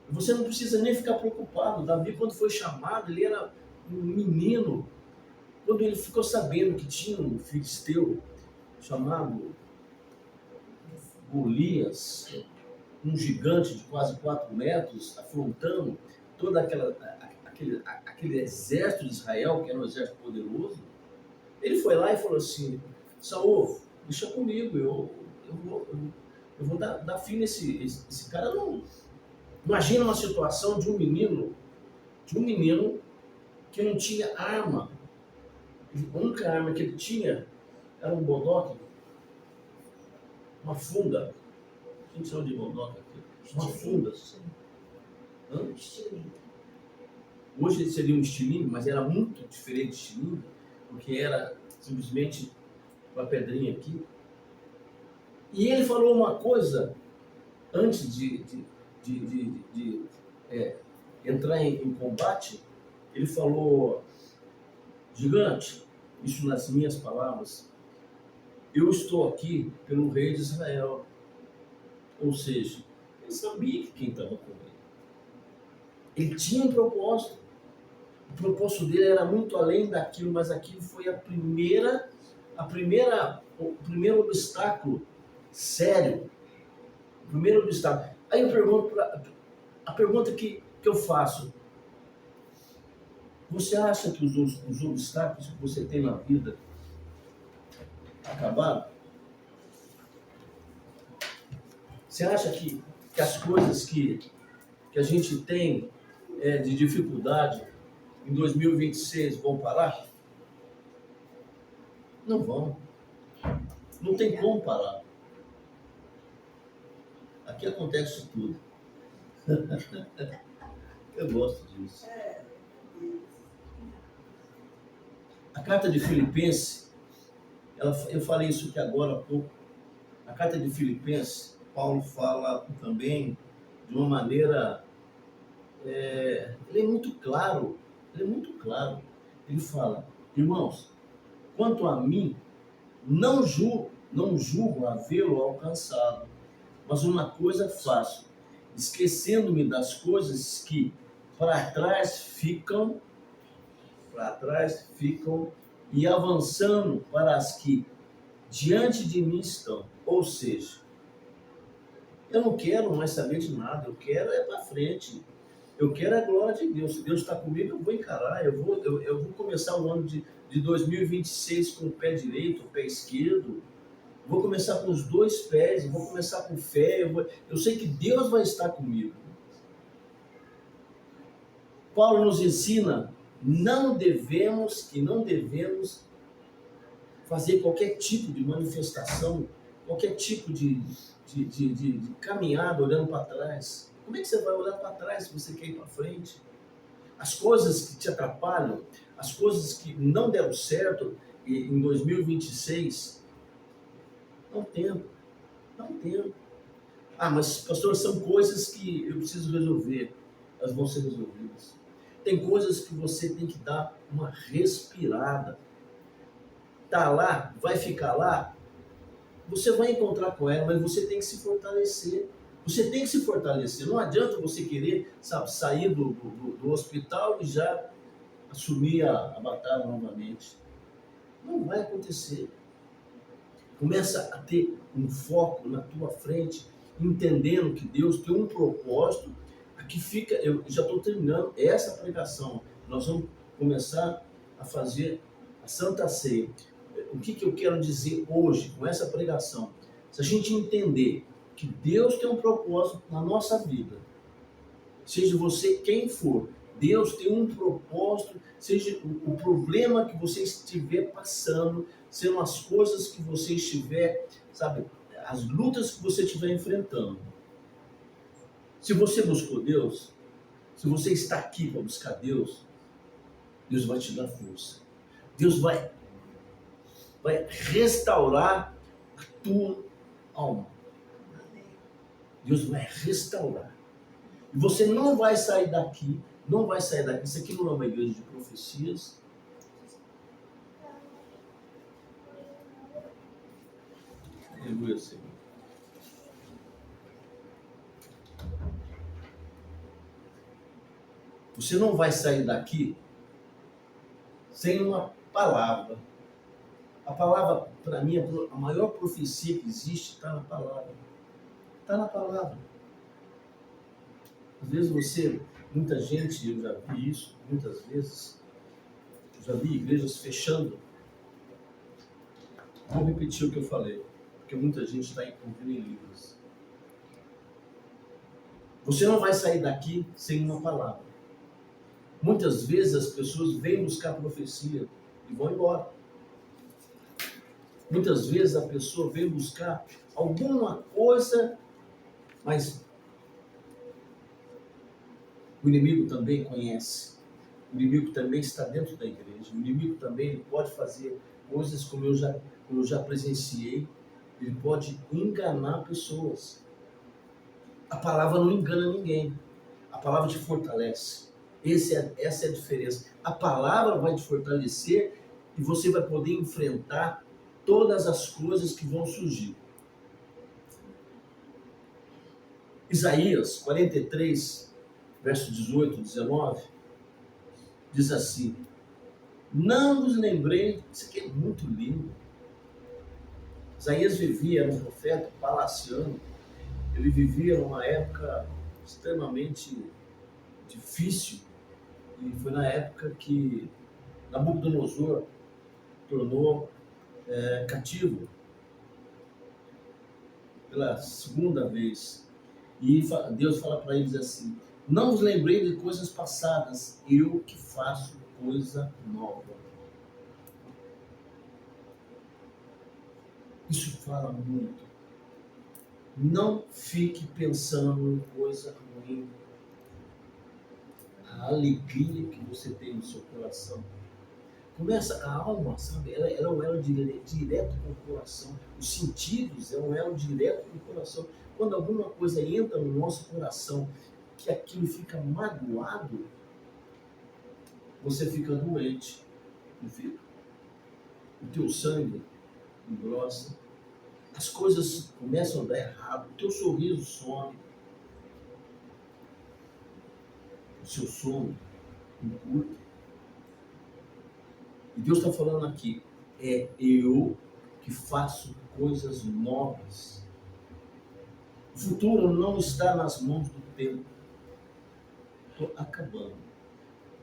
Speaker 2: Você não precisa nem ficar preocupado. Davi, quando foi chamado, ele era um menino. Quando ele ficou sabendo que tinha um filisteu chamado Golias, um gigante de quase 4 metros, afrontando todo aquele exército de Israel, que era um exército poderoso, ele foi lá e falou assim: Saul, deixa comigo, eu vou dar fim nesse cara. Não. Imagina uma situação de um menino que não tinha arma. A única arma que ele tinha era um bodoque, uma funda. A gente chama de bodoque aqui. Uma funda. Hoje seria um estilingue, mas era muito diferente de estilingue, porque era simplesmente uma pedrinha aqui. E ele falou uma coisa antes de entrar em combate. Ele falou: gigante, isso nas minhas palavras, eu estou aqui pelo rei de Israel. Ou seja, ele sabia que quem estava com ele. Ele tinha um propósito. O propósito dele era muito além daquilo, mas aquilo foi o primeiro obstáculo sério. O primeiro obstáculo. Aí eu pergunto, a pergunta que eu faço: você acha que os obstáculos que você tem na vida acabaram? Você acha que as coisas que a gente tem de dificuldade em 2026 vão parar? Não vão. Não tem como parar. Aqui acontece tudo. Eu gosto disso. A carta de Filipenses, eu falei isso aqui agora há pouco. A carta de Filipenses, Paulo fala também de uma maneira, ele é muito claro. Ele fala: irmãos, quanto a mim, não julgo havê-lo alcançado, mas uma coisa faço, esquecendo-me das coisas que para trás ficam e avançando para as que diante de mim estão. Ou seja, eu não quero mais saber de nada, eu quero é para frente. Eu quero a glória de Deus. Se Deus está comigo, eu vou encarar. Eu vou começar o ano de 2026 com o pé direito, o pé esquerdo. Vou começar com os dois pés, vou começar com fé. Eu sei que Deus vai estar comigo. Paulo nos ensina, não devemos fazer qualquer tipo de manifestação, qualquer tipo de caminhada olhando para trás. Como é que você vai olhar para trás se você quer ir para frente? As coisas que te atrapalham, as coisas que não deram certo em 2026, não tempo, não tempo. Ah, mas pastor, são coisas que eu preciso resolver. Elas vão ser resolvidas. Tem coisas que você tem que dar uma respirada. Tá lá, vai ficar lá, você vai encontrar com ela, mas você tem que se fortalecer. Você tem que se fortalecer. Não adianta você querer, sabe, sair do hospital e já assumir a batalha novamente. Não vai acontecer. Começa a ter um foco na tua frente, entendendo que Deus tem um propósito. Aqui fica, eu já estou terminando essa pregação. Nós vamos começar a fazer a Santa Ceia. O que eu quero dizer hoje com essa pregação? Se a gente entender que Deus tem um propósito na nossa vida, seja você quem for, Deus tem um propósito, seja o problema que você estiver passando, sendo as coisas que você estiver, sabe, as lutas que você estiver enfrentando. Se você buscou Deus, se você está aqui para buscar Deus, Deus vai te dar força. Deus vai restaurar a tua alma. Deus vai restaurar. E você não vai sair daqui, não vai sair daqui. Isso aqui não é uma igreja de profecias. Aleluia, Senhor. Você não vai sair daqui sem uma palavra. A palavra, para mim, a maior profecia que existe está na palavra. Está na palavra. Às vezes muita gente, eu já vi isso, muitas vezes, eu já vi igrejas fechando. Vou repetir o que eu falei, porque muita gente está ouvindo em livros. Você não vai sair daqui sem uma palavra. Muitas vezes as pessoas vêm buscar profecia e vão embora. Muitas vezes a pessoa vem buscar alguma coisa, mas o inimigo também conhece. O inimigo também está dentro da igreja. O inimigo também pode fazer coisas como eu já presenciei. Ele pode enganar pessoas. A palavra não engana ninguém. A palavra te fortalece. Essa é a diferença. A palavra vai te fortalecer e você vai poder enfrentar todas as coisas que vão surgir. Isaías 43, verso 18 e 19, diz assim: não vos lembrei, isso aqui é muito lindo. Isaías vivia, era um profeta palaciano, ele vivia numa época extremamente difícil, e foi na época que Nabucodonosor tornou cativo pela segunda vez. E Deus fala para eles assim: não vos lembrei de coisas passadas, eu que faço coisa nova. Isso fala muito. Não fique pensando em coisa ruim. A alegria que você tem no seu coração. Começa a alma, sabe? Ela é um elo direto com o coração. Os sentidos é um elo direto com o coração. Quando alguma coisa entra no nosso coração, que aquilo fica magoado, você fica doente. Não fica? O teu sangue engrossa. As coisas começam a dar errado. O teu sorriso some. O seu sono encurta. E Deus está falando aqui, eu que faço coisas novas. O futuro não está nas mãos do tempo. Estou acabando.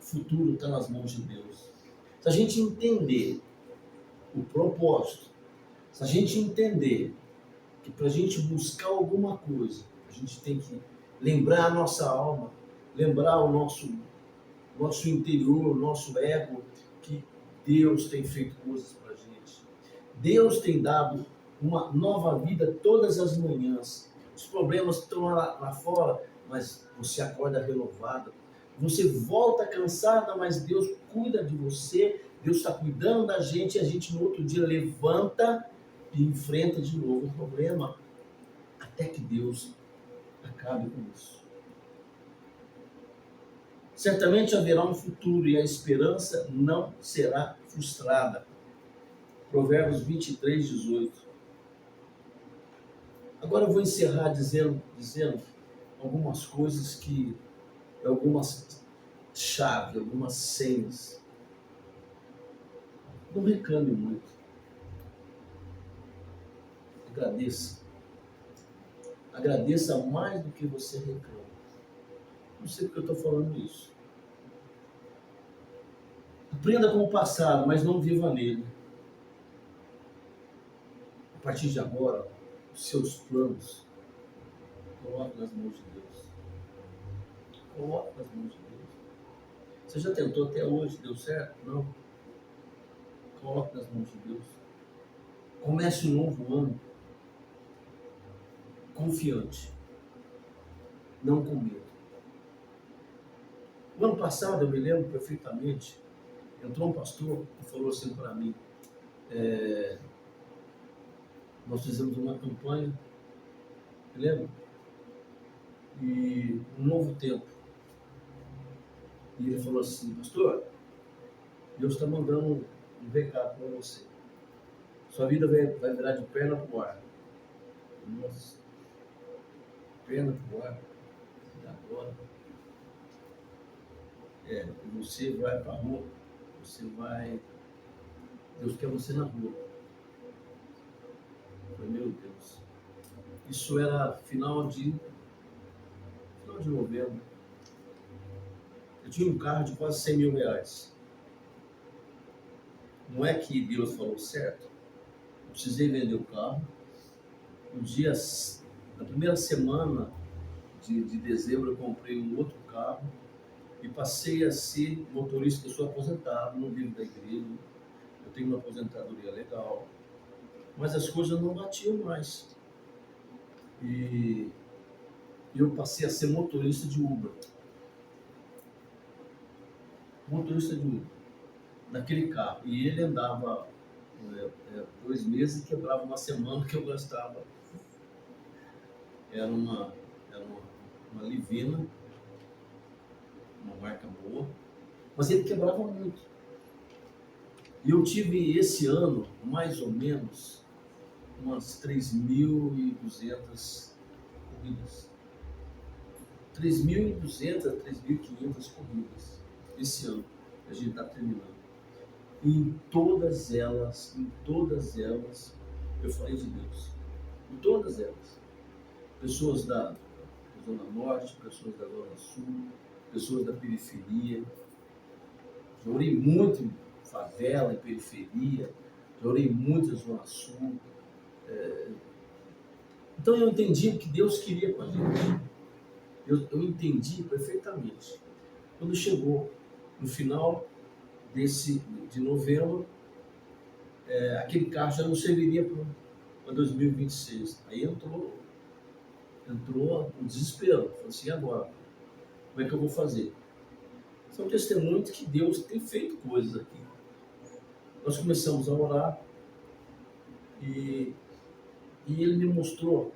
Speaker 2: O futuro está nas mãos de Deus. Se a gente entender o propósito, se a gente entender que para a gente buscar alguma coisa, a gente tem que lembrar a nossa alma, lembrar o nosso interior, o nosso ego, que Deus tem feito coisas para a gente. Deus tem dado uma nova vida todas as manhãs. Os problemas estão lá fora, mas você acorda renovado. Você volta cansada, mas Deus cuida de você. Deus está cuidando da gente e a gente no outro dia levanta e enfrenta de novo o problema, até que Deus acabe com isso. Certamente haverá um futuro e a esperança não será frustrada. Provérbios 23, 18. Agora eu vou encerrar dizendo algumas coisas algumas chaves, algumas senhas. Não reclame muito. Agradeça. Agradeça mais do que você reclama. Não sei porque eu estou falando isso. Aprenda com o passado, mas não viva nele. A partir de agora, os seus planos, coloque nas mãos de Deus. Coloque nas mãos de Deus. Você já tentou até hoje, deu certo? Não. Coloque nas mãos de Deus. Comece um novo ano confiante, não com medo. O ano passado, eu me lembro perfeitamente, entrou um pastor e falou assim para mim, nós fizemos uma campanha, me lembro, e um novo tempo. E ele falou assim, pastor, Deus está mandando um recado para você. Sua vida vai virar de perna para o ar. Nossa, perna para o ar. E agora? Você vai para a rua. Deus quer você na rua. Eu falei, meu Deus. Isso era final de novembro. Eu tinha um carro de quase 100 mil reais. Não é que Deus falou certo. Eu precisei vender o carro. Na primeira semana de dezembro, eu comprei um outro carro e passei a ser motorista. Eu sou aposentado, não vivo da igreja. Eu tenho uma aposentadoria legal. Mas as coisas não batiam mais. E eu passei a ser motorista de Uber. Motorista de Uber. Naquele carro. E ele andava 2 meses e quebrava uma semana que eu gastava. Era uma Livina, uma marca boa, mas ele quebrava muito. E eu tive esse ano, mais ou menos, umas 3.200 corridas. 3.200 a 3.500 corridas esse ano que a gente está terminando. E em todas elas, eu falei de Deus. Em todas elas. Pessoas da Zona Norte, pessoas da Zona Sul, pessoas da periferia. Já orei muito em favela, em periferia. Já orei muito na Zona Sul. Então eu entendi o que Deus queria com a gente. Eu entendi perfeitamente. Quando chegou no final de novembro, aquele carro já não serviria para 2026. Aí entrou o desespero. Falei assim, e agora? Como é que eu vou fazer? São testemunhos que Deus tem feito coisas aqui. Nós começamos a orar e Ele me mostrou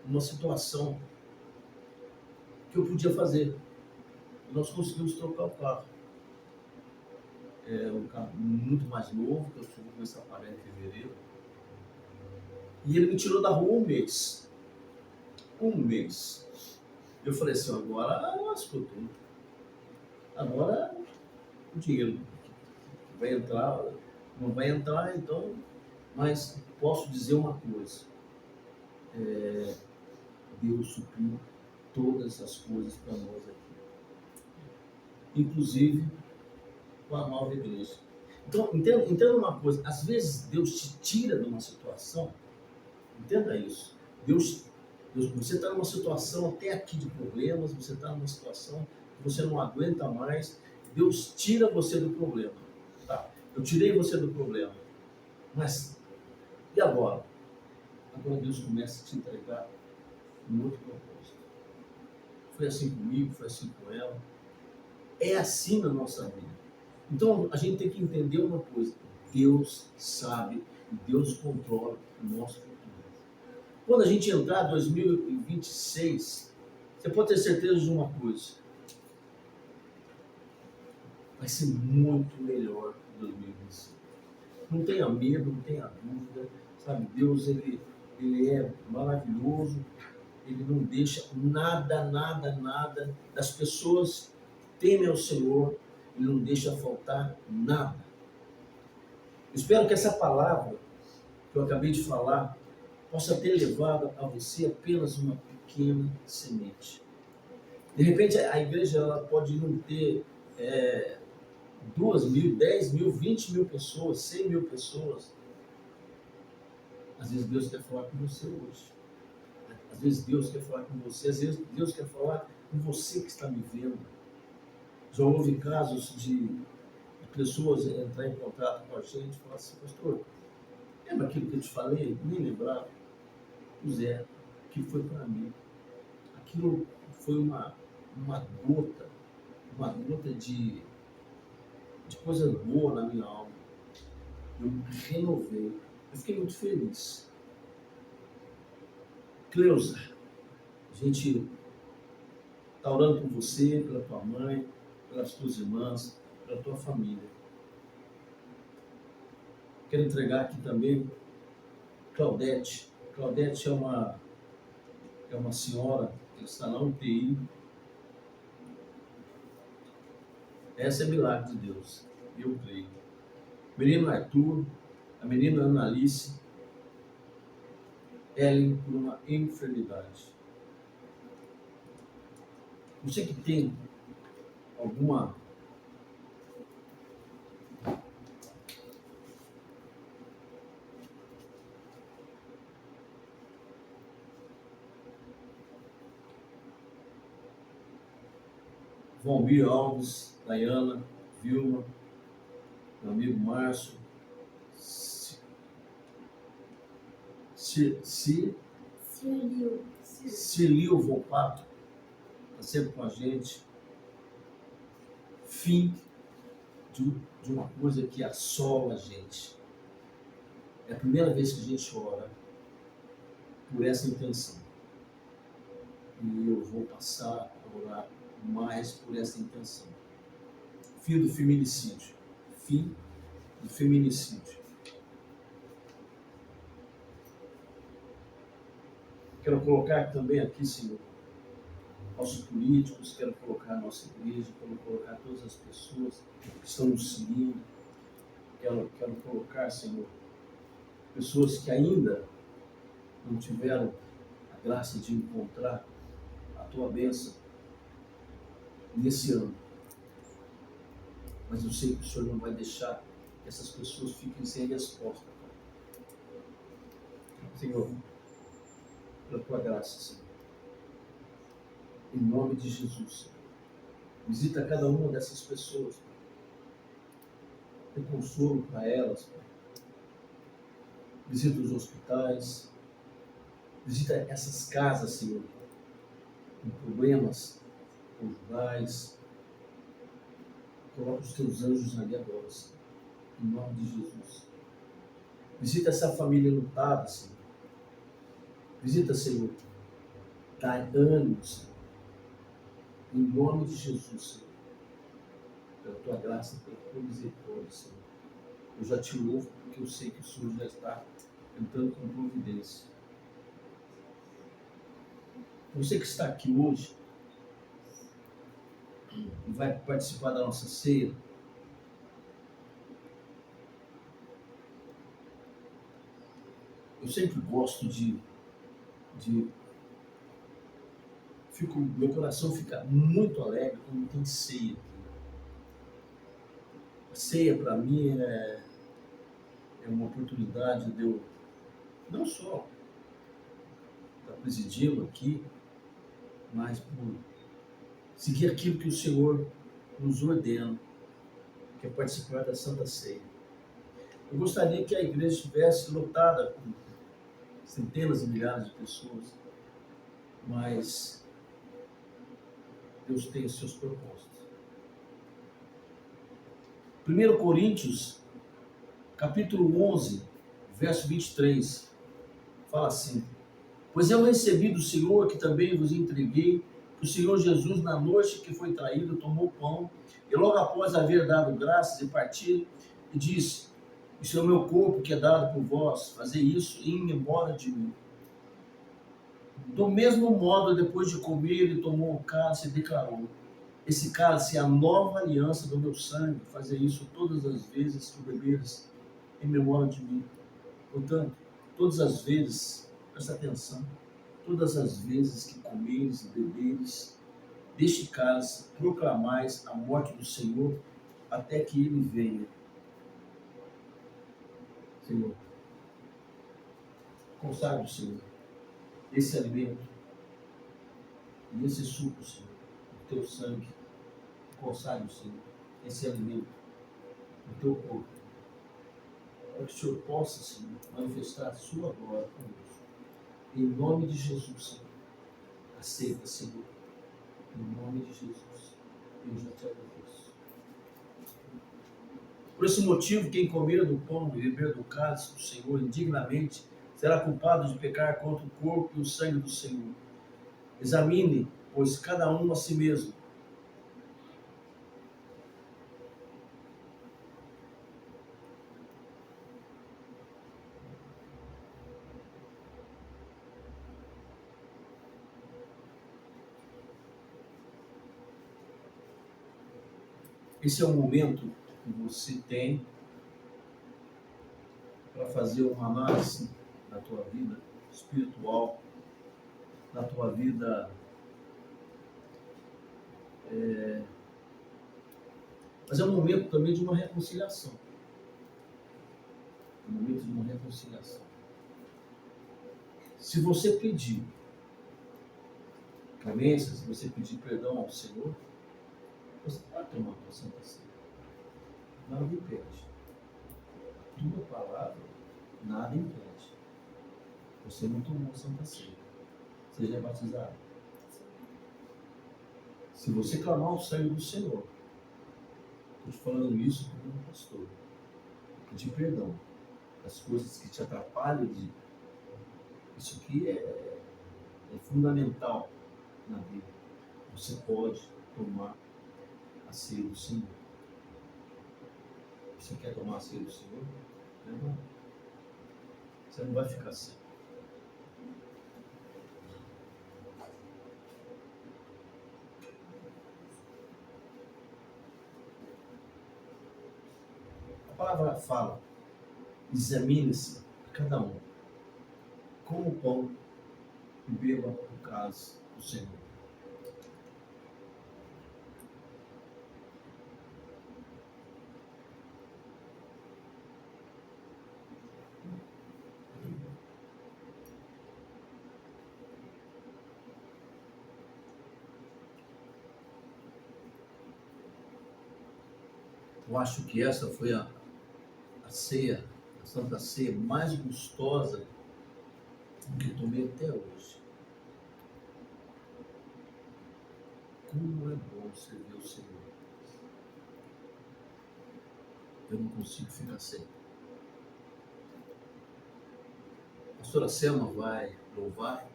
Speaker 2: uma situação que eu podia fazer. E nós conseguimos trocar o carro. É um carro muito mais novo, que eu vou começar a pagar em fevereiro. E ele me tirou da rua um mês. Eu falei assim, agora lascou tudo. Agora o dinheiro vai entrar, não vai entrar, então Mas posso dizer uma coisa, Deus supriu todas as coisas para nós aqui, inclusive com a nova igreja. Então, entenda uma coisa, às vezes Deus te tira de uma situação, entenda isso, você está numa situação até aqui de problemas, você está numa situação que você não aguenta mais, Deus tira você do problema, tá? Eu tirei você do problema, mas e agora? Agora Deus começa a te entregar um outro propósito. Foi assim comigo, foi assim com ela. É assim na nossa vida. Então a gente tem que entender uma coisa: Deus sabe e Deus controla o nosso futuro. Quando a gente entrar em 2026, você pode ter certeza de uma coisa: vai ser muito melhor que 2025. Não tenha medo, não tenha dúvida, sabe? Deus, ele é maravilhoso, ele não deixa nada das pessoas que temem ao Senhor, ele não deixa faltar nada. Eu espero que essa palavra que eu acabei de falar possa ter levado a você apenas uma pequena semente. De repente, a igreja ela pode não ter 2.000, 10.000, 20.000 pessoas, 100.000 pessoas. Às vezes Deus quer falar com você hoje. Às vezes Deus quer falar com você. Às vezes Deus quer falar com você que está me vendo. Já houve casos de pessoas entrar em contato com a gente e falar assim: pastor, lembra aquilo que eu te falei? Nem lembrava. Pois é, que foi para mim. Aquilo foi uma gota de coisa boa na minha alma. Eu renovei. Eu fiquei muito feliz. Cleusa, a gente está orando por você, pela tua mãe, pelas tuas irmãs, pela tua família. Quero entregar aqui também Claudete. Claudete é uma senhora que está na UTI. Essa é milagre de Deus, eu creio. Menino Arthur, a menina Ana Alice, Ellen por uma enfermidade. Você que tem alguma Valmir Alves, Dayana, Vilma, meu amigo Márcio, Cirlil Volpato, está sempre com a gente. Fim de uma coisa que assola a gente. É a primeira vez que a gente ora por essa intenção. E eu vou passar a orar mais por essa intenção. Fim do feminicídio. Fim do feminicídio. Quero colocar também aqui, Senhor, nossos políticos, quero colocar a nossa igreja, quero colocar todas as pessoas que estão nos seguindo. Quero colocar, Senhor, pessoas que ainda não tiveram a graça de encontrar a Tua bênção nesse ano. Mas eu sei que o Senhor não vai deixar que essas pessoas fiquem sem resposta, Pai. Senhor, pela Tua graça, Senhor. Em nome de Jesus, Senhor. Visita cada uma dessas pessoas, Pai. Dê consolo para elas, Pai. Visita os hospitais. Visita essas casas, Senhor, com problemas conjugais. Coloca os Teus anjos ali agora, Senhor. Em nome de Jesus. Visita essa família lutada, Senhor. Visita, Senhor. Dá ânimo, Senhor. Em nome de Jesus, Senhor. Pela Tua graça, pela Tua misericórdia, Senhor. Eu já te louvo porque eu sei que o Senhor já está entrando com providência. Você que está aqui hoje e vai participar da nossa ceia, Eu sempre gosto meu coração fica muito alegre quando tem ceia. A ceia para mim é uma oportunidade de eu não só estar presidindo aqui, mas por seguir aquilo que o Senhor nos ordena, que é participar da Santa Ceia. Eu gostaria que a igreja estivesse lotada com centenas e milhares de pessoas, mas Deus tem os seus propósitos. 1 Coríntios, capítulo 11, verso 23, fala assim: pois eu recebi do Senhor, que também vos entreguei, que o Senhor Jesus, na noite que foi traído, tomou o pão, e logo após haver dado graças e partido, e disse: isso é o meu corpo que é dado por vós, fazei isso em memória de mim. Do mesmo modo, depois de comer, ele tomou o cálice e declarou: esse cálice é a nova aliança do meu sangue, fazei isso todas as vezes que o beberes em memória de mim. Portanto, todas as vezes, presta atenção, todas as vezes que comeres e beberes deste cálice, proclamais a morte do Senhor até que ele venha. Senhor, consagre o Senhor esse alimento e esse suco, Senhor, o teu sangue. Consagre o Senhor esse alimento, o teu corpo, para que o Senhor possa, Senhor, manifestar a sua glória conosco. Em nome de Jesus, Senhor, aceita, Senhor. Em nome de Jesus, eu já te agradeço. Por esse motivo, quem comer do pão e beber do cálice do Senhor indignamente será culpado de pecar contra o corpo e o sangue do Senhor. Examine, pois, cada um a si mesmo. Esse é o momento que você tem para fazer uma análise na tua vida espiritual, na tua vida, mas é um momento também de uma reconciliação. É um momento de uma reconciliação. Se você pedir clemência, se você pedir perdão ao Senhor, você pode tomar a Santa Ceia. Nada impede. Tua palavra, nada impede. Você não tomou a Santa Ceia. Você já é batizado. Se você clamar o sangue do Senhor, estou te falando isso como pastor, pedir perdão das coisas que te atrapalham, isso aqui é fundamental na vida. Você pode tomar a ceia do Senhor. Você quer tomar a ceia do Senhor? Não. Você não vai ficar sem. A palavra fala: examine-se cada um, coma o pão e beba o cálice do Senhor. Eu acho que essa foi a ceia, a Santa Ceia mais gostosa que tomei até hoje. Como é bom servir o Senhor. Eu não consigo ficar sem. A pastora Selma vai louvar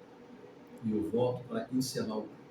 Speaker 2: e eu volto para encerrar o culto.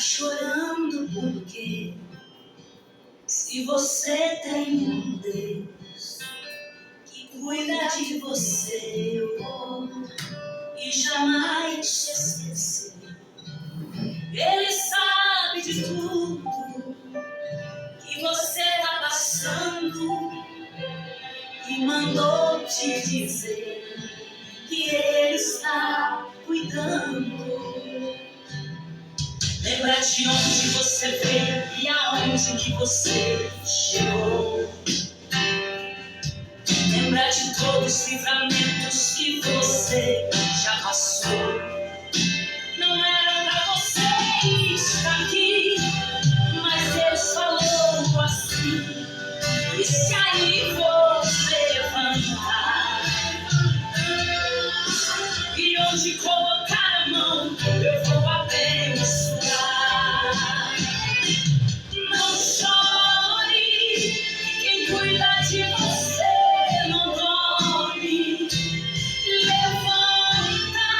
Speaker 3: chorando por quê? Se você tem um Deus que cuida de você e jamais te esqueceu. Ele sabe de tudo que você está passando e mandou te dizer que Ele está cuidando. Lembra de onde você veio e aonde que você chegou. Lembra de todos os livramentos que você já passou. Não era pra você estar aqui, mas Deus falou assim. E se aí você levantar e onde colocar a mão, eu vou abençoar. Não chore, quem cuida de você não dorme. Levanta,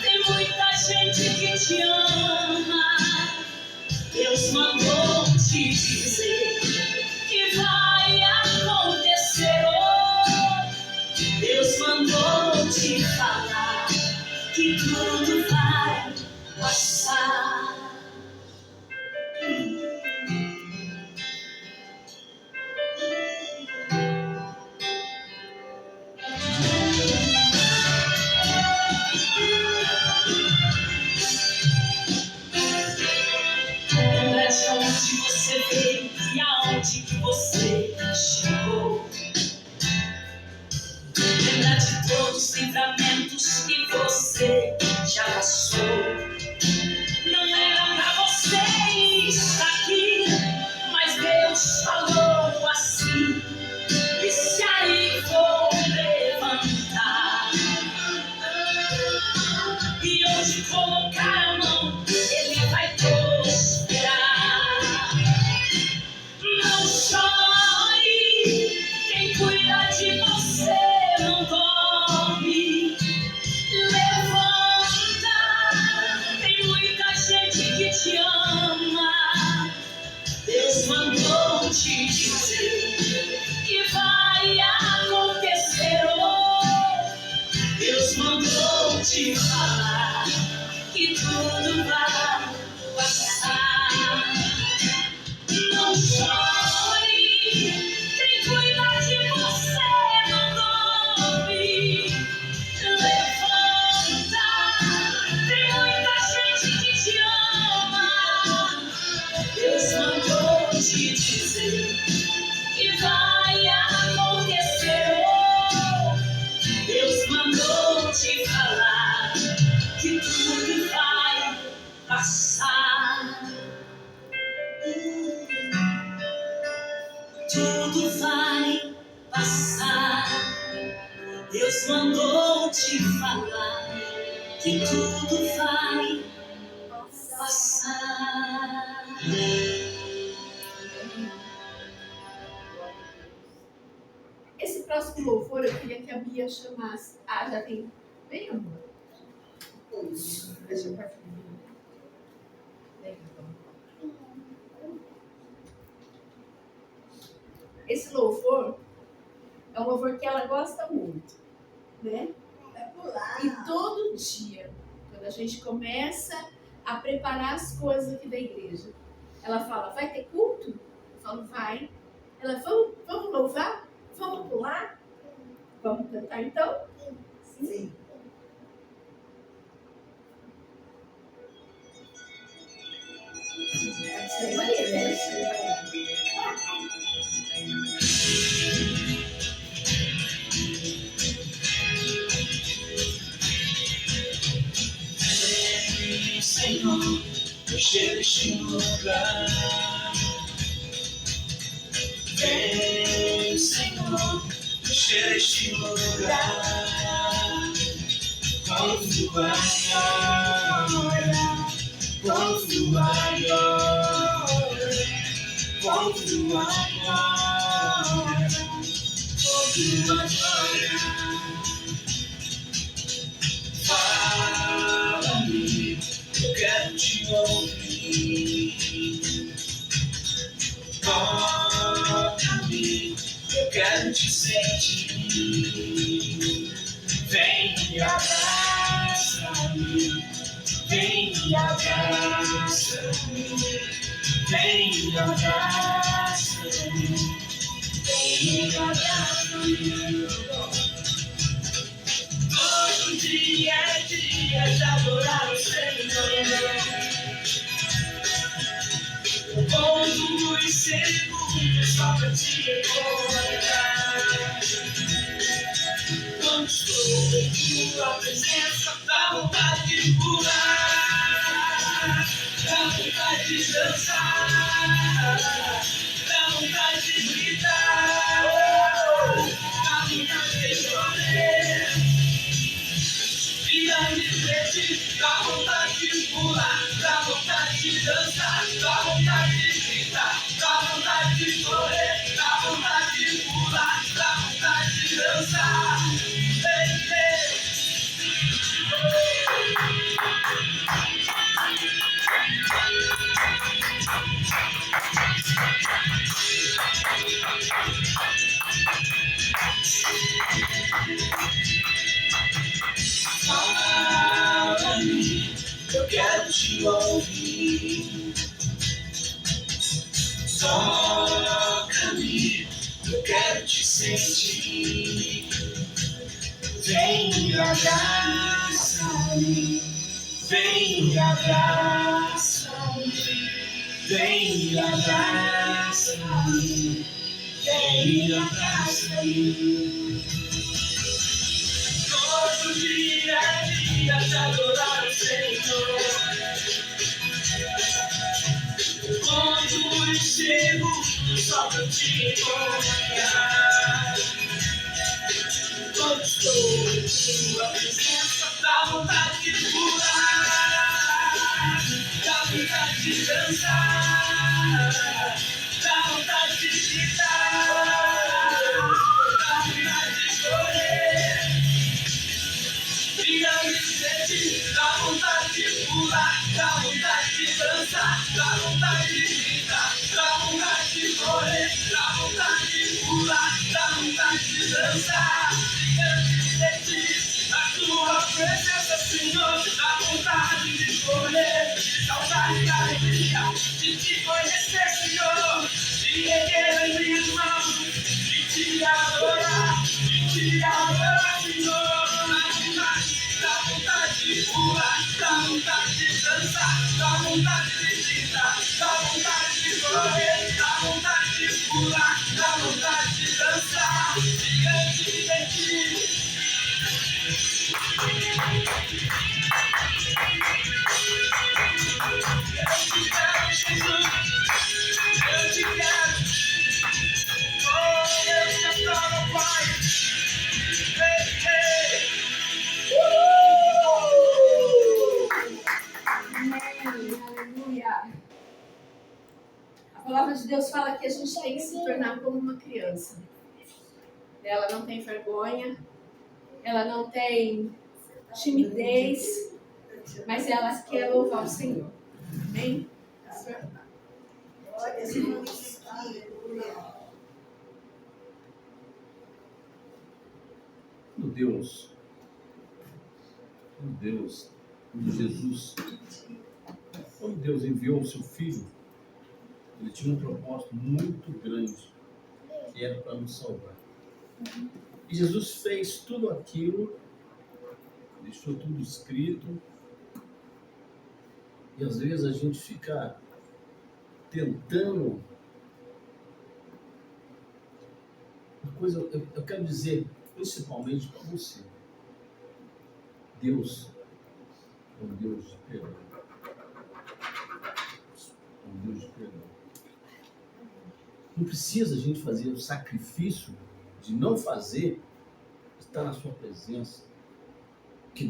Speaker 3: tem muita gente que te ama. Deus mandou te dizer que vai acontecer. Deus mandou te falar que tudo vai passar. Lembra de onde você veio e aonde que você chegou. Lembra de todos os livramentos que você já passou. Não era pra você estar aqui, mas Deus falou assim. E se aí vou levantar e onde colocar a mão, Ele vai prosperar. Não chore, quem cuida de você não dorme. Levanta, tem muita gente que te ama. Deus mandou te dizer que vai acontecer. Deus mandou te falar que tudo vai passar. Não chore, quem cuida de você não dorme. Levanta, tem muita gente que te ama. Deus mandou te dizer que vai acontecer. Deus mandou te falar que tudo vai passar. Tudo vai passar. Deus mandou te falar que tudo vai passar.
Speaker 1: Esse próximo louvor eu queria que a Bia chamasse. Ah, já tem. Vem, amor. Deixa eu ver. Vem, então. Esse louvor é um louvor que ela gosta muito, né? E todo dia, quando a gente começa a preparar as coisas aqui da igreja, ela fala, vai ter culto? Eu falo, vai. Ela, vamos louvar? Vamos pular? Vamos cantar então? Sim.
Speaker 3: Senhor, encher este lugar. Vem, Senhor, encher este lugar. Com tua glória, com tua glória, com tua glória, com tua glória. Fala-me, eu quero te ouvir. quero te sentir. Vem e abraça-me, vem e abraça-me, vem e abraça-me, vem e abraça-me. Todo dia é dia de adorar o Senhor. Conto os segundos só pra te encontrar. Quando estou em tua presença, dá vontade de pular, dá vontade de dançar, dá vontade de gritar, dá vontade de correr. Vida de frente, dá vontade de pular, dá vontade de dançar, dá vontade de gritar, dá vontade de correr, dá vontade de pular, dá vontade de dançar. Ei, ei. Fala-me, eu quero te ouvir. Toca-me, eu quero te sentir. Vem e abraça-me, vem e abraça-me, vem e abraça-me, vem e abraça-me. Todo dia é dia de adorar o Senhor. Quando eu chego, só pra te encontrar. Quando estou em tua presença, dá vontade de pular, dá vontade de dançar, dá vontade de gritar, dá vontade de correr. Vida me sente, dá vontade de pular, dá vontade de dançar, dá vontade de gritar, dá vontade de correr, dá vontade de pular, dá vontade de dançar. Eu te senti, a tua presença, Senhor, dá vontade de correr, de saudade e alegria, de te conhecer, Senhor, de erguer as minhas mãos, de te adorar, Senhor. Dá vontade de pular, dá vontade de dançar, dá vontade de gritar, dá vontade de correr, dá vontade de pular, dá vontade de dançar, diante de ti. Eu te quero, Jesus, eu te quero. Oh, eu te adoro, Pai. Ei, ei.
Speaker 1: Aleluia. A palavra de Deus fala que a gente tem que se tornar como uma criança. Ela não tem vergonha, ela não tem timidez, mas ela quer louvar o Senhor. Amém?
Speaker 2: Quando Jesus, quando Deus enviou o seu Filho, ele tinha um propósito muito grande, que era para nos salvar. E Jesus fez tudo aquilo, deixou tudo escrito, e às vezes a gente fica tentando. Uma coisa, eu quero dizer, principalmente para você, Deus é um Deus de perdão. É um Deus de perdão. Não precisa a gente fazer o sacrifício de não fazer, estar na sua presença, que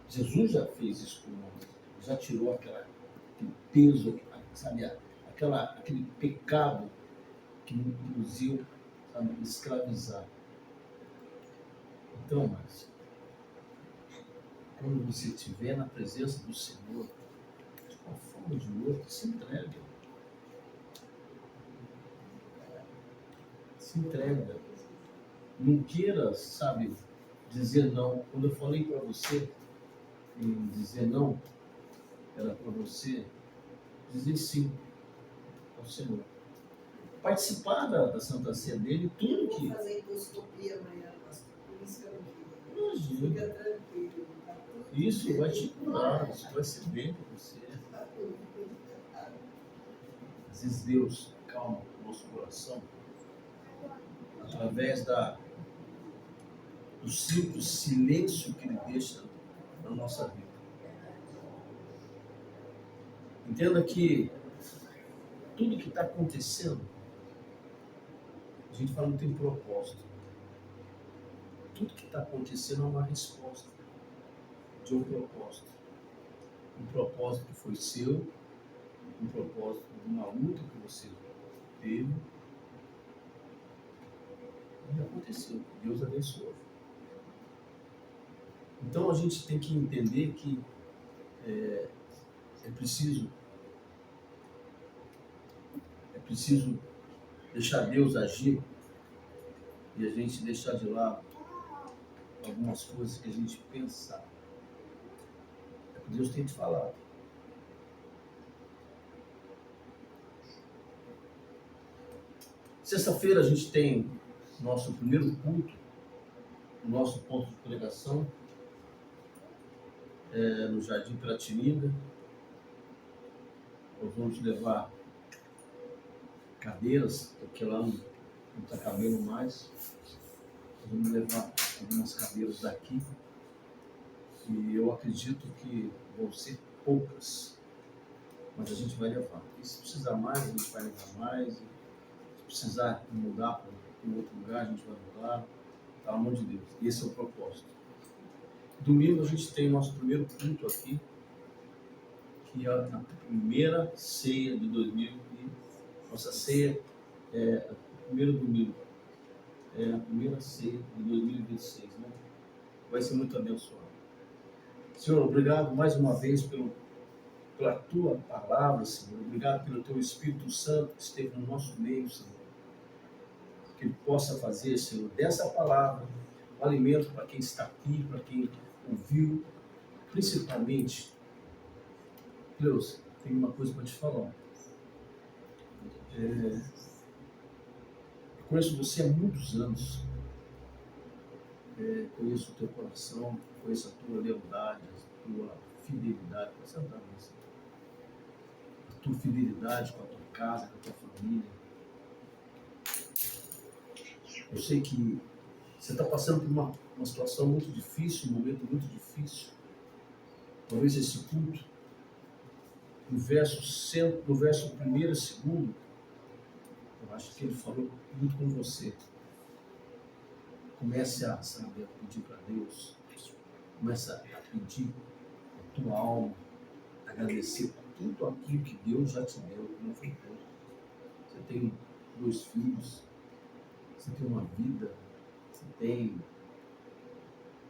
Speaker 2: Jesus já fez isso por nós, já tirou aquele peso, sabe, aquele pecado que nos ia, sabe, escravizar. Então, Márcia, quando você estiver na presença do Senhor, de uma forma ou de outra, se entregue. Se Se entrega. Não queira, sabe, dizer não. Quando eu falei para você em dizer não, era para você dizer sim ao Senhor. Participar da Santa Ceia dele, tudo
Speaker 4: Vou
Speaker 2: que...
Speaker 4: fazer endoscopia amanhã, pastor. Por isso que eu não queria.
Speaker 2: Imagina.
Speaker 4: Fica tranquilo. Tá tudo
Speaker 2: Isso vai te
Speaker 4: bem.
Speaker 2: curar, isso vai ser bem para você.
Speaker 4: Tá tudo bem.
Speaker 2: Às vezes Deus calma o nosso coração através do simples silêncio que Ele deixa na nossa vida. Entenda que tudo que está acontecendo, a gente fala não tem propósito. Tudo que está acontecendo é uma resposta de um propósito. Um propósito que foi seu, um propósito de uma luta que você teve. E aconteceu. Deus abençoou. Então a gente tem que entender que é preciso deixar Deus agir e a gente deixar de lado algumas coisas que a gente pensa. É o que Deus tem te falado. Sexta-feira a gente tem nosso primeiro culto, o nosso ponto de pregação, no Jardim Piratininga. Nós vamos levar cadeiras, porque lá não está cabendo mais. Nós vamos levar algumas cadeiras daqui. E eu acredito que vão ser poucas, mas a gente vai levar. E se precisar mais, a gente vai levar mais. Se precisar mudar para um outro lugar, a gente vai mudar. Pelo amor de Deus. E esse é o propósito. Domingo a gente tem o nosso primeiro culto aqui, que é a primeira ceia de 2000. Nossa ceia é o primeiro domingo. É a primeira ceia de 2026, né? Vai ser muito abençoado. Senhor, obrigado mais uma vez pela tua palavra, Senhor. Obrigado pelo teu Espírito Santo que esteve no nosso meio, Senhor. Que ele possa fazer, Senhor, dessa palavra um alimento para quem está aqui, para quem ouviu, principalmente. Deus, tem uma coisa para te falar. Eu conheço você há muitos anos. Conheço o teu coração, conheço a tua lealdade, a tua fidelidade com a Santa Missa. A tua fidelidade com a tua casa, com a tua família. Eu sei que você está passando por uma situação muito difícil, um momento muito difícil. Talvez esse culto, no verso 1, no verso 1 e 2, eu acho que ele falou muito com você. Comece a, sabe, a pedir para Deus. Comece a pedir a tua alma, a agradecer por tudo aquilo que Deus já te deu, que não foi pouco. Você tem 2 filhos, você tem uma vida, você tem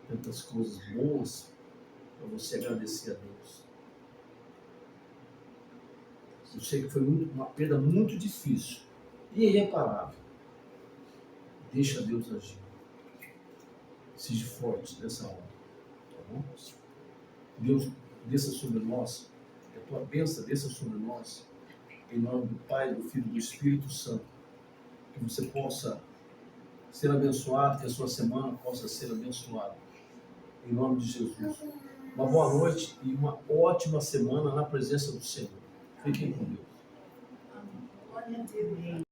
Speaker 2: tantas coisas boas para você agradecer a Deus. Eu sei que foi uma perda muito difícil e irreparável. Deixa Deus agir. Seja forte nessa hora, tá bom? Deus desça sobre nós, que a tua bênção desça sobre nós, em nome do Pai, do Filho e do Espírito Santo, que você possa ser abençoado, que a sua semana possa ser abençoada, em nome de Jesus. Uma boa noite e uma ótima semana na presença do Senhor. Fiquem com Deus.
Speaker 1: Amém. Glória a Deus.